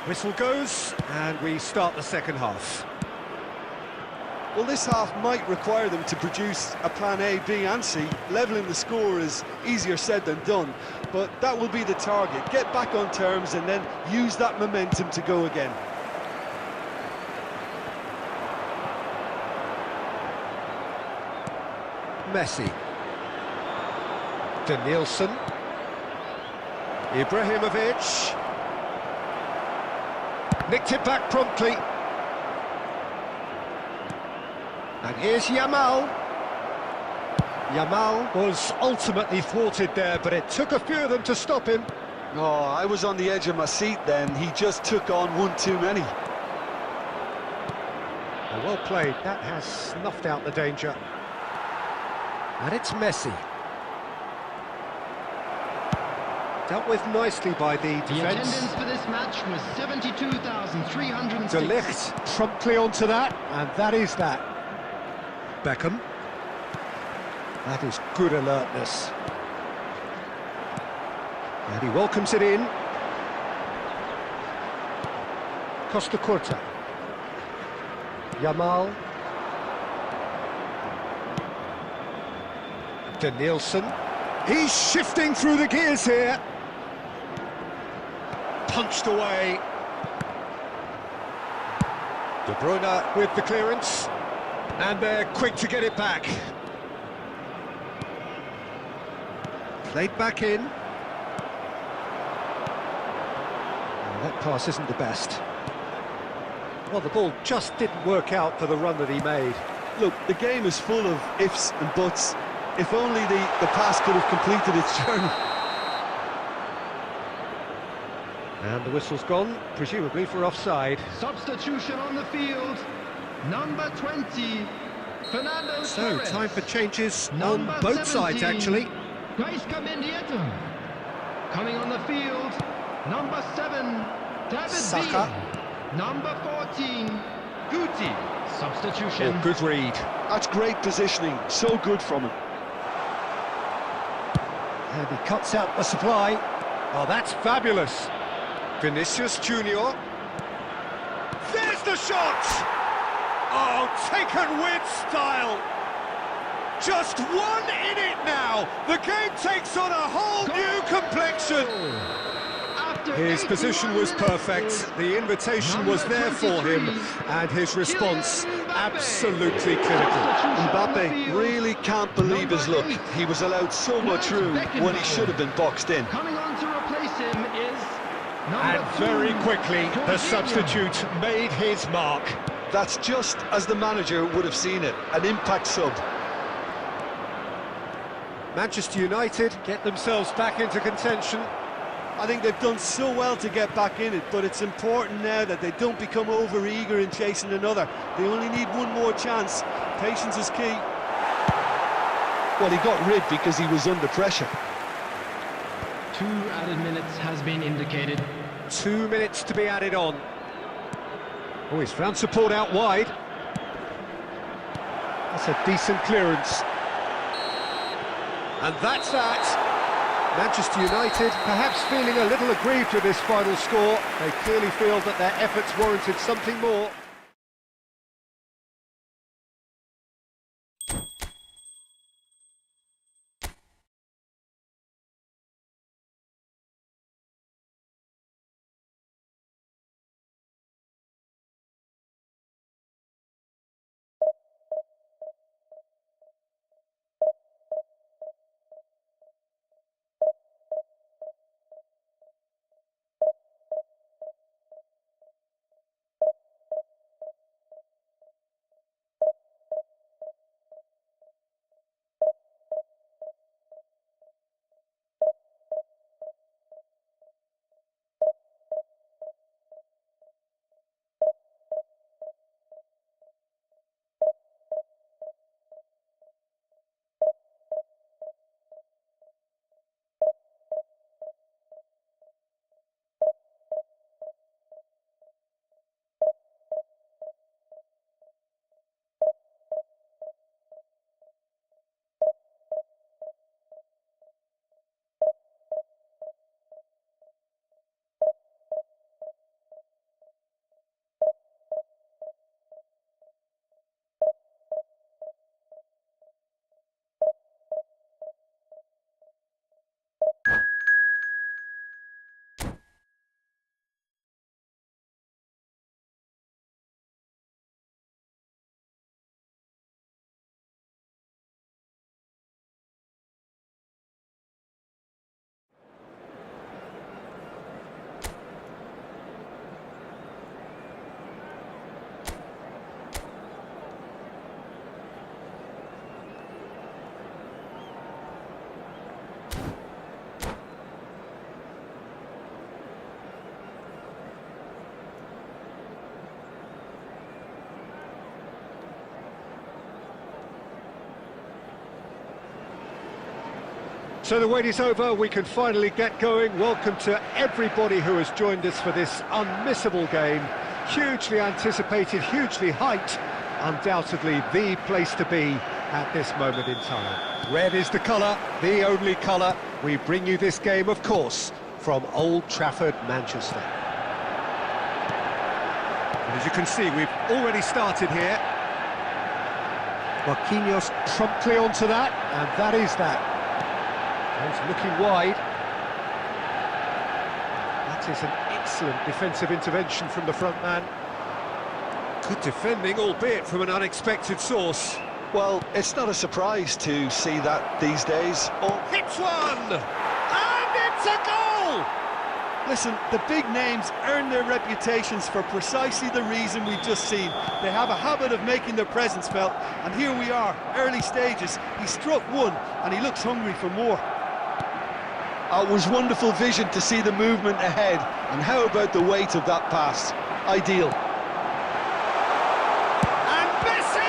Whistle goes, and we start the second half. Well, this half might require them to produce a plan A, B and C. Levelling the score is easier said than done, but that will be the target. Get back on terms and then use that momentum to go again. Messi. Danielson. Ibrahimovic. Nicked it back promptly. And here's Yamal. Yamal was ultimately thwarted there, but it took a few of them to stop him. Oh, I was on the edge of my seat then. He just took on one too many. Well played. That has snuffed out the danger. And it's Messi. Dealt with nicely by the defence. The attendance for this match was 72,306. De Ligt promptly onto that, and that is that. Beckham. That is good alertness. And he welcomes it in. Costa Curta. Yamal. Danielson. He's shifting through the gears here. Punched away. De Bruyne with the clearance. And they're quick to get it back. Played back in. Oh, that pass isn't the best. Well, the ball just didn't work out for the run that he made. Look, the game is full of ifs and buts. If only the pass could have completed its journey. And the whistle's gone, presumably for offside. Substitution on the field. Number 20, Fernando So, Torres. time for changes Number on both sides, 17, actually. Gaisca Mendieta. Coming on the field, number 7, David Saka. Villa. Number 14, Guti. Substitution. Oh, good read. That's great positioning, so good from him. And he cuts out the supply. Oh, that's fabulous. Vinicius Junior. There's the shot! Oh, taken with style. Just one in it now. The game takes on a whole new complexion. After His position was 81 perfect, minutes, the invitation number was there for him, 23, and his response Kylian Mbappe. absolutely clinical. Mbappe really can't believe his luck. He was allowed so much room when he should have been boxed in. Coming on to replace him is number And very 2, quickly, the Jorginho. substitute made his mark. That's just as the manager would have seen it, an impact sub. Manchester United get themselves back into contention. I think they've done so well to get back in it, but it's important now that they don't become over-eager in chasing another. They only need one more chance. Patience is key. Well, he got rid because he was under pressure. 2 added minutes has been indicated. 2 minutes to be added on. Oh, he's found support out wide. That's a decent clearance. And that's that. Manchester United perhaps feeling a little aggrieved with this final score. They clearly feel that their efforts warranted something more. So the wait is over, we can finally get going. Welcome to everybody who has joined us for this unmissable game. Hugely anticipated, hugely hyped, undoubtedly the place to be at this moment in time. Red is the colour, the only colour. We bring you this game, of course, from Old Trafford, Manchester. And as you can see, we've already started here. Marquinhos promptly onto that, and that is that. He's looking wide. That is an excellent defensive intervention from the front man. Good defending, albeit from an unexpected source. Well, it's not a surprise to see that these days. Oh, Hits one! And it's a goal! listen, the big names earn their reputations for precisely the reason we've just seen. They have a habit of making their presence felt, and here we are, early stages. He struck one, and he looks hungry for more. It was wonderful vision to see the movement ahead, and how about the weight of that pass? Ideal. And Messi!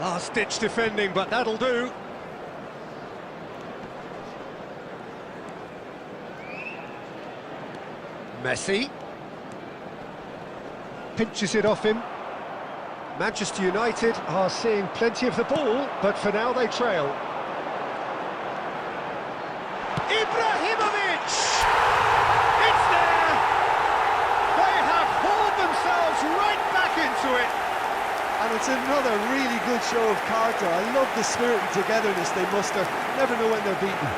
Last-ditch defending, but that'll do. Messi pinches it off him. Manchester United are seeing plenty of the ball, but for now they trail. Ibrahimovic! It's there! They have hauled themselves right back into it. And it's another really good show of character. I love the spirit and togetherness they muster. Never know when they're beaten.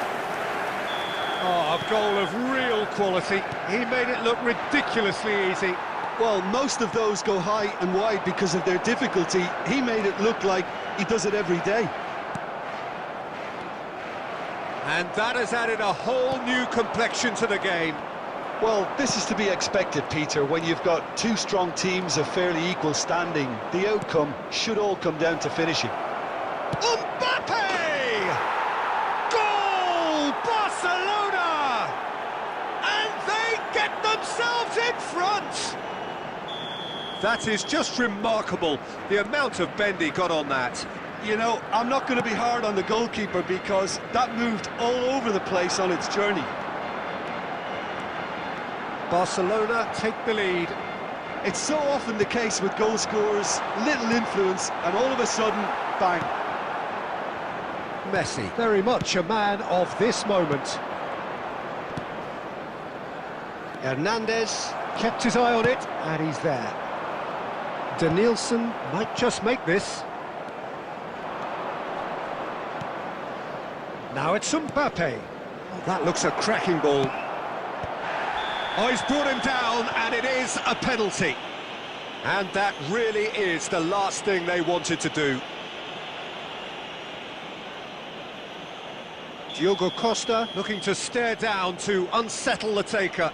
Oh, a goal of real quality. He made it look ridiculously easy. Well, most of those go high and wide because of their difficulty. He made it look like he does it every day. And that has added a whole new complexion to the game. Well, this is to be expected, Peter, when you've got two strong teams of fairly equal standing. The outcome should all come down to finishing. Mbappe! Goal! Barcelona! And they get themselves in front! That is just remarkable, the amount of bend he got on that. You know, I'm not going to be hard on the goalkeeper because that moved all over the place on its journey. Barcelona take the lead. It's so often the case with goal scorers, little influence, and all of a sudden, bang. Messi, very much a man of this moment. Hernandez kept his eye on it, and he's there. Danielson might just make this. Now it's Mbappe. Oh, that looks a cracking ball. Oh, he's brought him down, and it is a penalty. And that really is the last thing they wanted to do. Diogo Costa looking to stare down to unsettle the taker.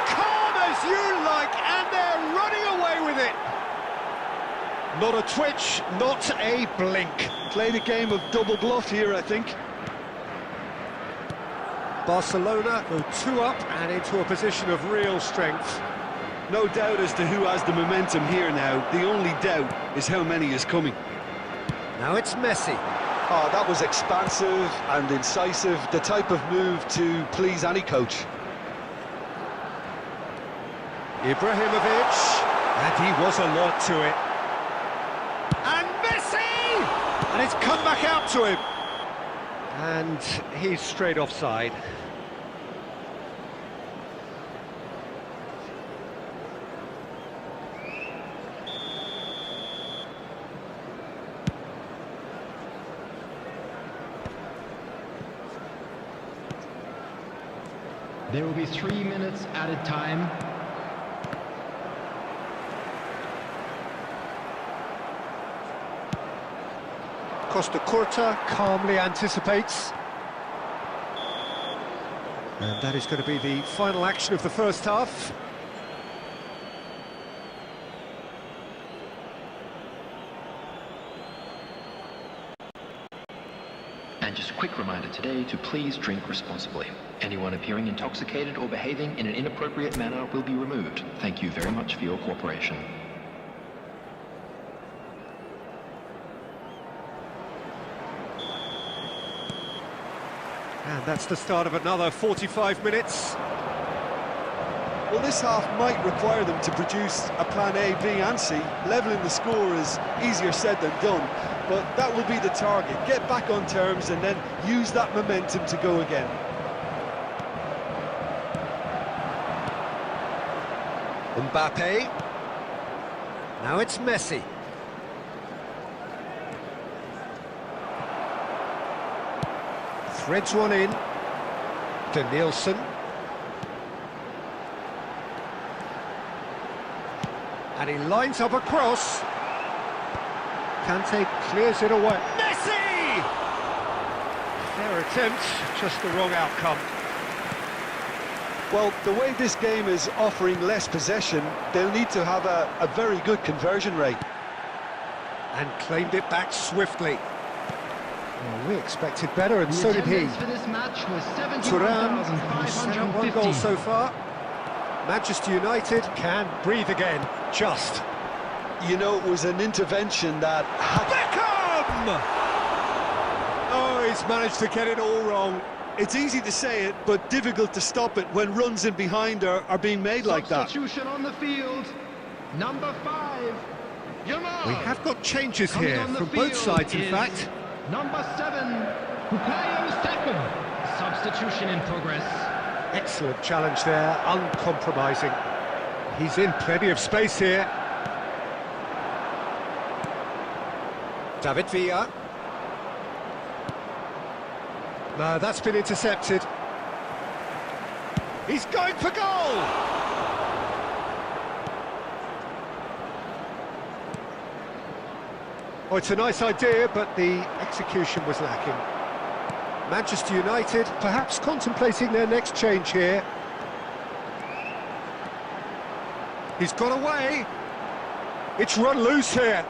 Calm as you like, and they're running away with it. Not a twitch, not a blink. Played a game of double bluff here, I think. Barcelona go 2 up and into a position of real strength. No doubt as to who has the momentum here now. The only doubt is how many is coming. Now it's Messi. Oh, that was expansive and incisive, the type of move to please any coach. Ibrahimovic, and he was alert to it. And Messi! And it's come back out to him. And he's straight offside. There will be 3 minutes added time. Costa Curta calmly anticipates. And that is going to be the final action of the first half. Quick reminder today to please drink responsibly. Anyone appearing intoxicated or behaving in an inappropriate manner will be removed. Thank you very much for your cooperation. And that's the start of another 45 minutes. Well, this half might require them to produce a plan A, B and C. Levelling the score is easier said than done, but that will be the target. Get back on terms and then use that momentum to go again. Mbappe. Now it's Messi. Threads one in. Danielson. And he lines up a cross. Kante clears it away. Messi! Fair attempt, just the wrong outcome. Well, the way this game is offering less possession, they'll need to have a very good conversion rate. And claimed it back swiftly. Well, we expected better, and so did he. For this match was Thuram, set up one goal 71,550. so far. Manchester United can breathe again, just. You know, it was an intervention that had... Beckham! Oh, he's managed to get it all wrong. It's easy to say it, but difficult to stop it when runs in behind are being made like that. Substitution on the field. Number 5. Yamal. We have got changes Coming here on the from both field sides, in is fact. Number 7. Bukayo Saka. Substitution in progress. Excellent challenge there, uncompromising. He's in plenty of space here. David Villa. No, that's been intercepted. He's going for goal! Oh, it's a nice idea, but the execution was lacking. Manchester United perhaps contemplating their next change here. He's got away. It's run loose here.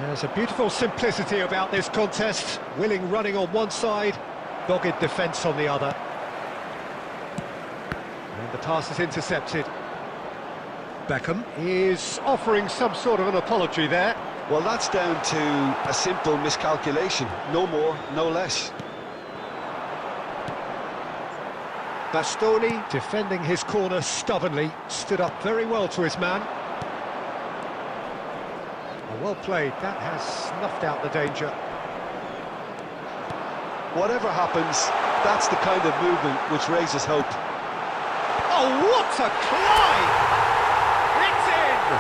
There's a beautiful simplicity about this contest. Willing running on one side, dogged defence on the other. And the pass is intercepted. Beckham is offering some sort of an apology there. Well, that's down to a simple miscalculation. No more, no less. Bastoni defending his corner stubbornly, stood up very well to his man. Well played, that has snuffed out the danger. Whatever happens, that's the kind of movement which raises hope. Oh, what a climb! It's in!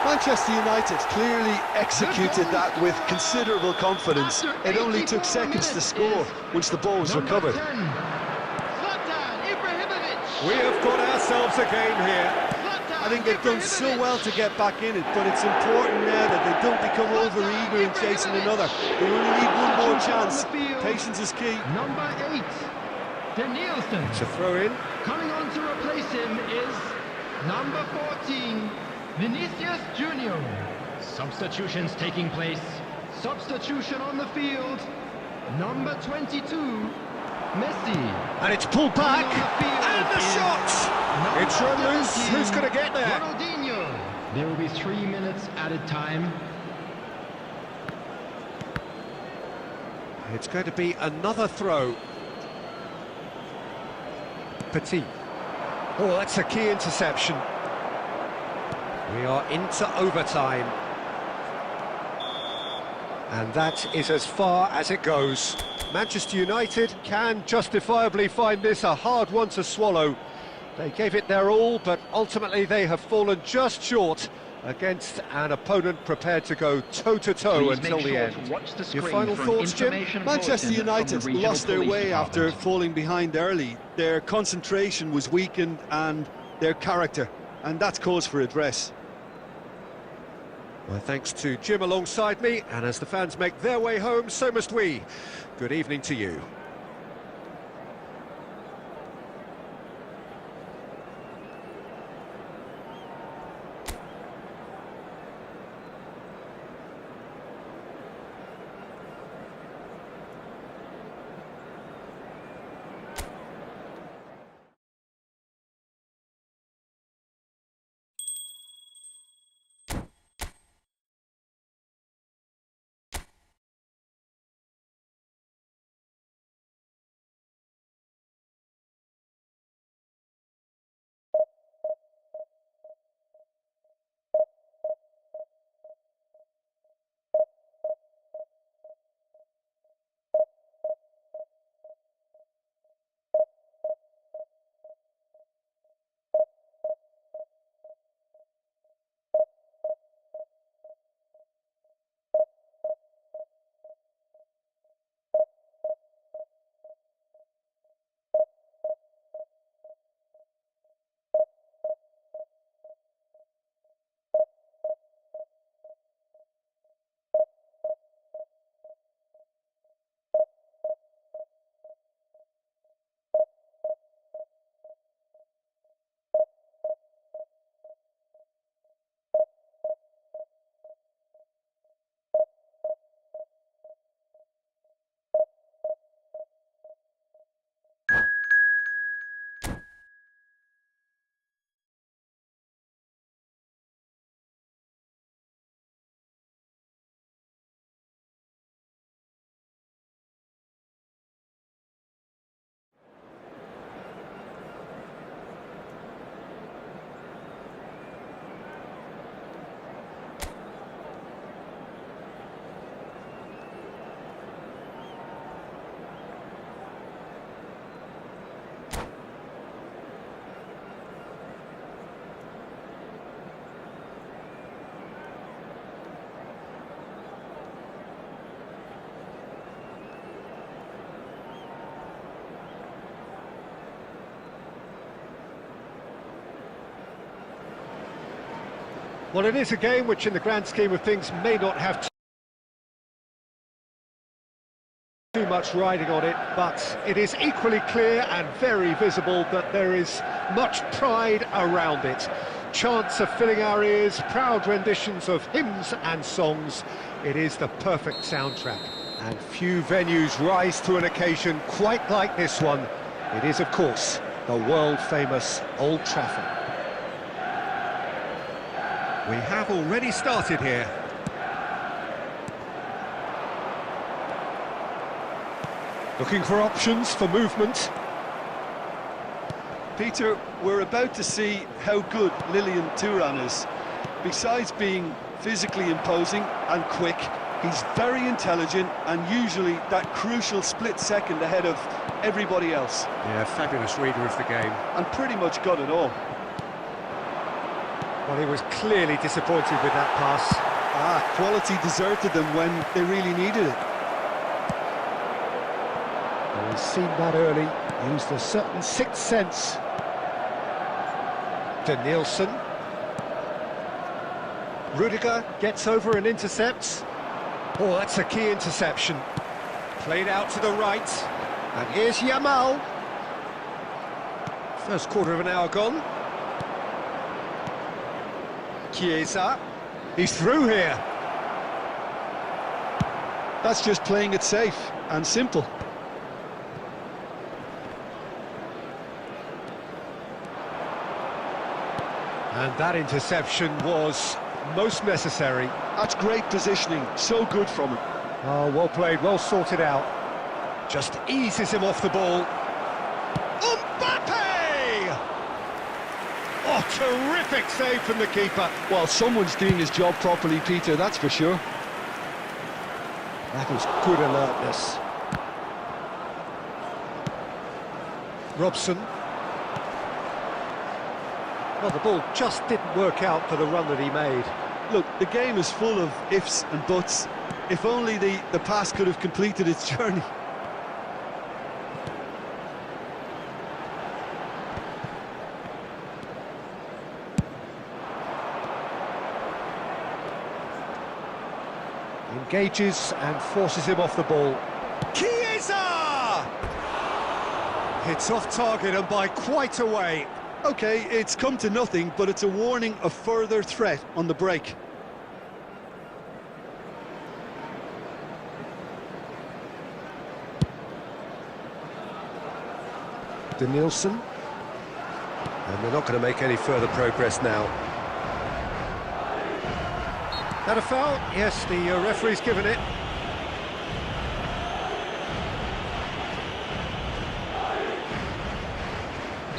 Manchester United clearly executed that with considerable confidence. It only took seconds to score once the ball was recovered. We have got ourselves a game here. I think they've done so well to get back in it, but it's important now that they don't become over-eager in chasing another. They only need one more chance. Patience is key. Number 8. Danielson. It's a throw-in. Coming on to replace him is number 14. Vinicius Junior. Substitutions taking place. Substitution on the field. Number 22, Messi. And it's pulled back. And the is shot! It's run loose. 17, Who's going to get there? Ronaldinho. There will be 3 minutes added time. It's going to be another throw. Petit. Oh, that's a key interception. We are into overtime. And that is as far as it goes. Manchester United can justifiably find this a hard one to swallow. They gave it their all, but ultimately they have fallen just short against an opponent prepared to go toe-to-toe until the end. Your final thoughts, Jim? Manchester United lost their way after falling behind early. Their concentration was weakened and their character, and that's cause for address. Well, thanks to Jim alongside me, and as the fans make their way home, so must we. Good evening to you. Well, it is a game which in the grand scheme of things may not have too much riding on it, but it is equally clear and very visible that there is much pride around it. Chants are filling our ears, proud renditions of hymns and songs. It is the perfect soundtrack. And few venues rise to an occasion quite like this one. It is, of course, the world-famous Old Trafford. We have already started here. Looking for options for movement. Peter, we're about to see how good Lilian Thuram is. Besides being physically imposing and quick, he's very intelligent and usually that crucial split second ahead of everybody else. Yeah, fabulous reader of the game. And pretty much got it all. Well, he was clearly disappointed with that pass. Quality deserted them when they really needed it. Well, he's seen that early, used a certain sixth sense. Nielsen. Rudiger gets over and intercepts. Oh, that's a key interception. Played out to the right. And here's Yamal. First quarter of an hour gone. Chiesa. He's through here. That's just playing it safe and simple. And that interception was most necessary. That's great positioning, so good from him. Oh, well played, well sorted out. Just eases him off the ball. Mbappe! Oh, terrific save from the keeper. Well, someone's doing his job properly, Peter, that's for sure. That was good alertness. Robson. Well, the ball just didn't work out for the run that he made. Look, the game is full of ifs and buts. If only the pass could have completed its journey. Engages and forces him off the ball. Chiesa! Hits off target and by quite a way. Okay, it's come to nothing, but it's a warning of further threat on the break. Nielsen. And they're not going to make any further progress now. That a foul? Yes, the referee's given it.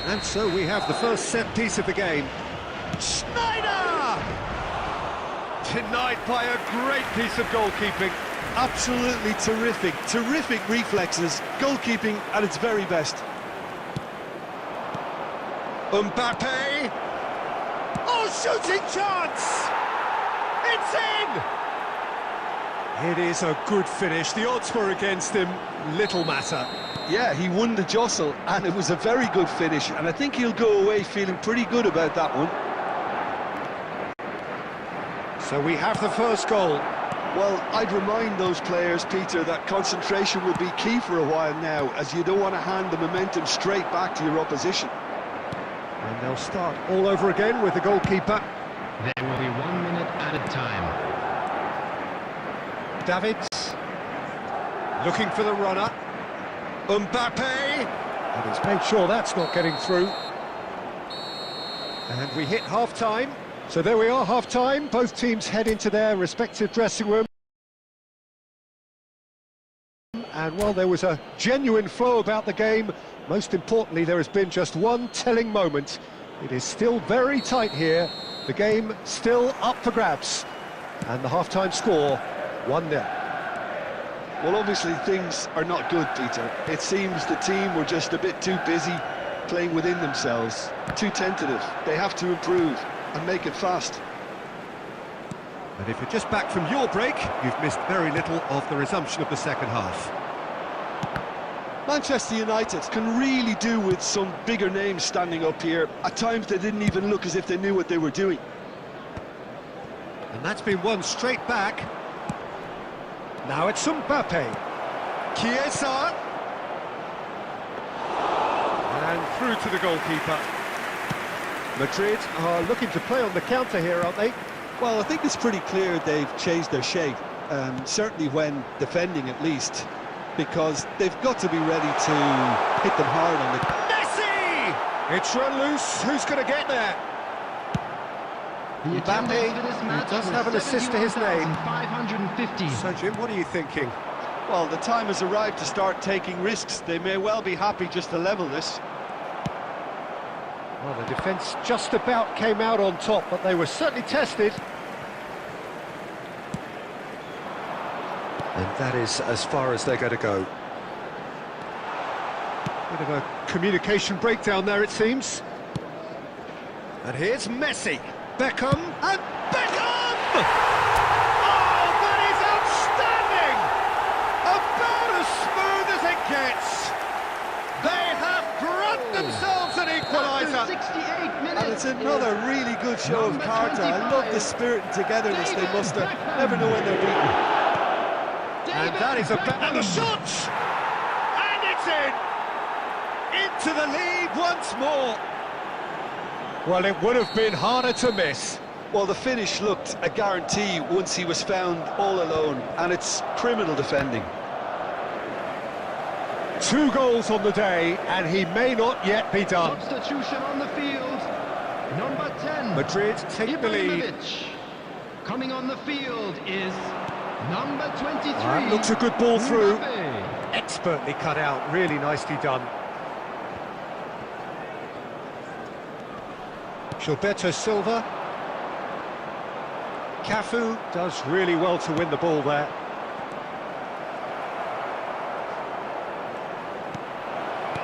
And so we have the first set piece of the game. Schneider! Denied by a great piece of goalkeeping. Absolutely terrific, terrific reflexes, goalkeeping at its very best. Mbappe! Oh, shooting chance! It's in! It is a good finish. The odds were against him. Little matter. Yeah, he won the jostle, and it was a very good finish, and I think he'll go away feeling pretty good about that one. So we have the first goal. Well, I'd remind those players, Peter, that concentration will be key for a while now, as you don't want to hand the momentum straight back to your opposition. And they'll start all over again with the goalkeeper. There will be 1 minute at a time. Davids. Looking for the runner. Mbappe! And he's made sure that's not getting through. And we hit half-time. So there we are, half-time. Both teams head into their respective dressing room. And while there was a genuine flow about the game, most importantly, there has been just one telling moment. It is still very tight here. The game still up for grabs. And the half-time score, 1-0. Well, obviously things are not good, Peter. It seems the team were just a bit too busy playing within themselves, too tentative. They have to improve and make it fast. And if you're just back from your break, you've missed very little of the resumption of the second half. Manchester United can really do with some bigger names standing up here. At times they didn't even look as if they knew what they were doing. And that's been won straight back. Now it's Mbappe. Chiesa. And through to the goalkeeper. Madrid are looking to play on the counter here, aren't they? Well, I think it's pretty clear they've changed their shape, certainly when defending at least, because they've got to be ready to hit them hard on the... Messi! It's run loose. Who's going to get there? Mbappe, who does have an assist to his name. 550. So, Jim, what are you thinking? Well, the time has arrived to start taking risks. They may well be happy just to level this. Well, the defence just about came out on top, but they were certainly tested. And that is as far as they're going to go. Bit of a communication breakdown there, it seems. And here's Messi. Beckham, and Beckham! Oh, that is outstanding! About as smooth as it gets. They have brought themselves an equaliser. 68 minutes. And it's another really good show of character. I love the spirit and togetherness they muster. Never know when they're beaten. And that is and the shot! And it's in! Into the lead once more. Well, it would have been harder to miss. Well, the finish looked a guarantee once he was found all alone, and it's criminal defending. 2 goals on the day, and he may not yet be done. Substitution on the field. Number 10. Madrid take the lead. Ibrahimovic. Coming on the field is number 23. That looks a good ball through. Mbappe. Expertly cut out, really nicely done. Gilberto Silva. Cafu does really well to win the ball there.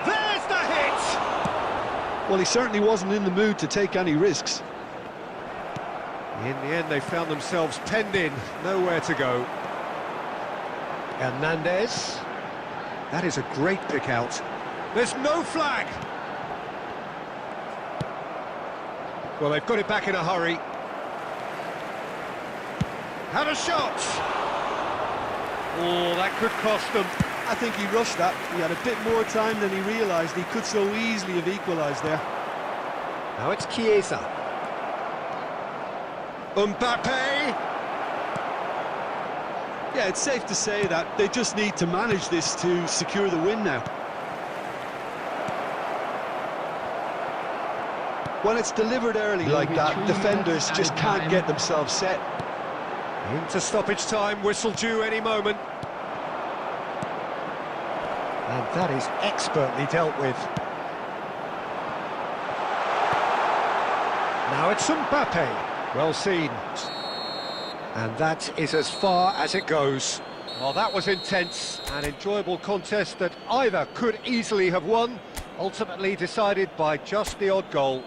There's the hit! Well, he certainly wasn't in the mood to take any risks. In the end, they found themselves penned in, nowhere to go. Hernandez. That is a great pick out. There's no flag! Well, they've got it back in a hurry. Had a shot! Oh, that could cost them. I think he rushed that. He had a bit more time than he realised. He could so easily have equalised there. Now it's Chiesa. Mbappe! Yeah, it's safe to say that they just need to manage this to secure the win now. When it's delivered early like that, defenders just can't get themselves set. Into stoppage time, whistle due any moment. And that is expertly dealt with. Now it's Mbappe. Well seen. And that is as far as it goes. Well, that was intense, an enjoyable contest that either could easily have won, ultimately decided by just the odd goal.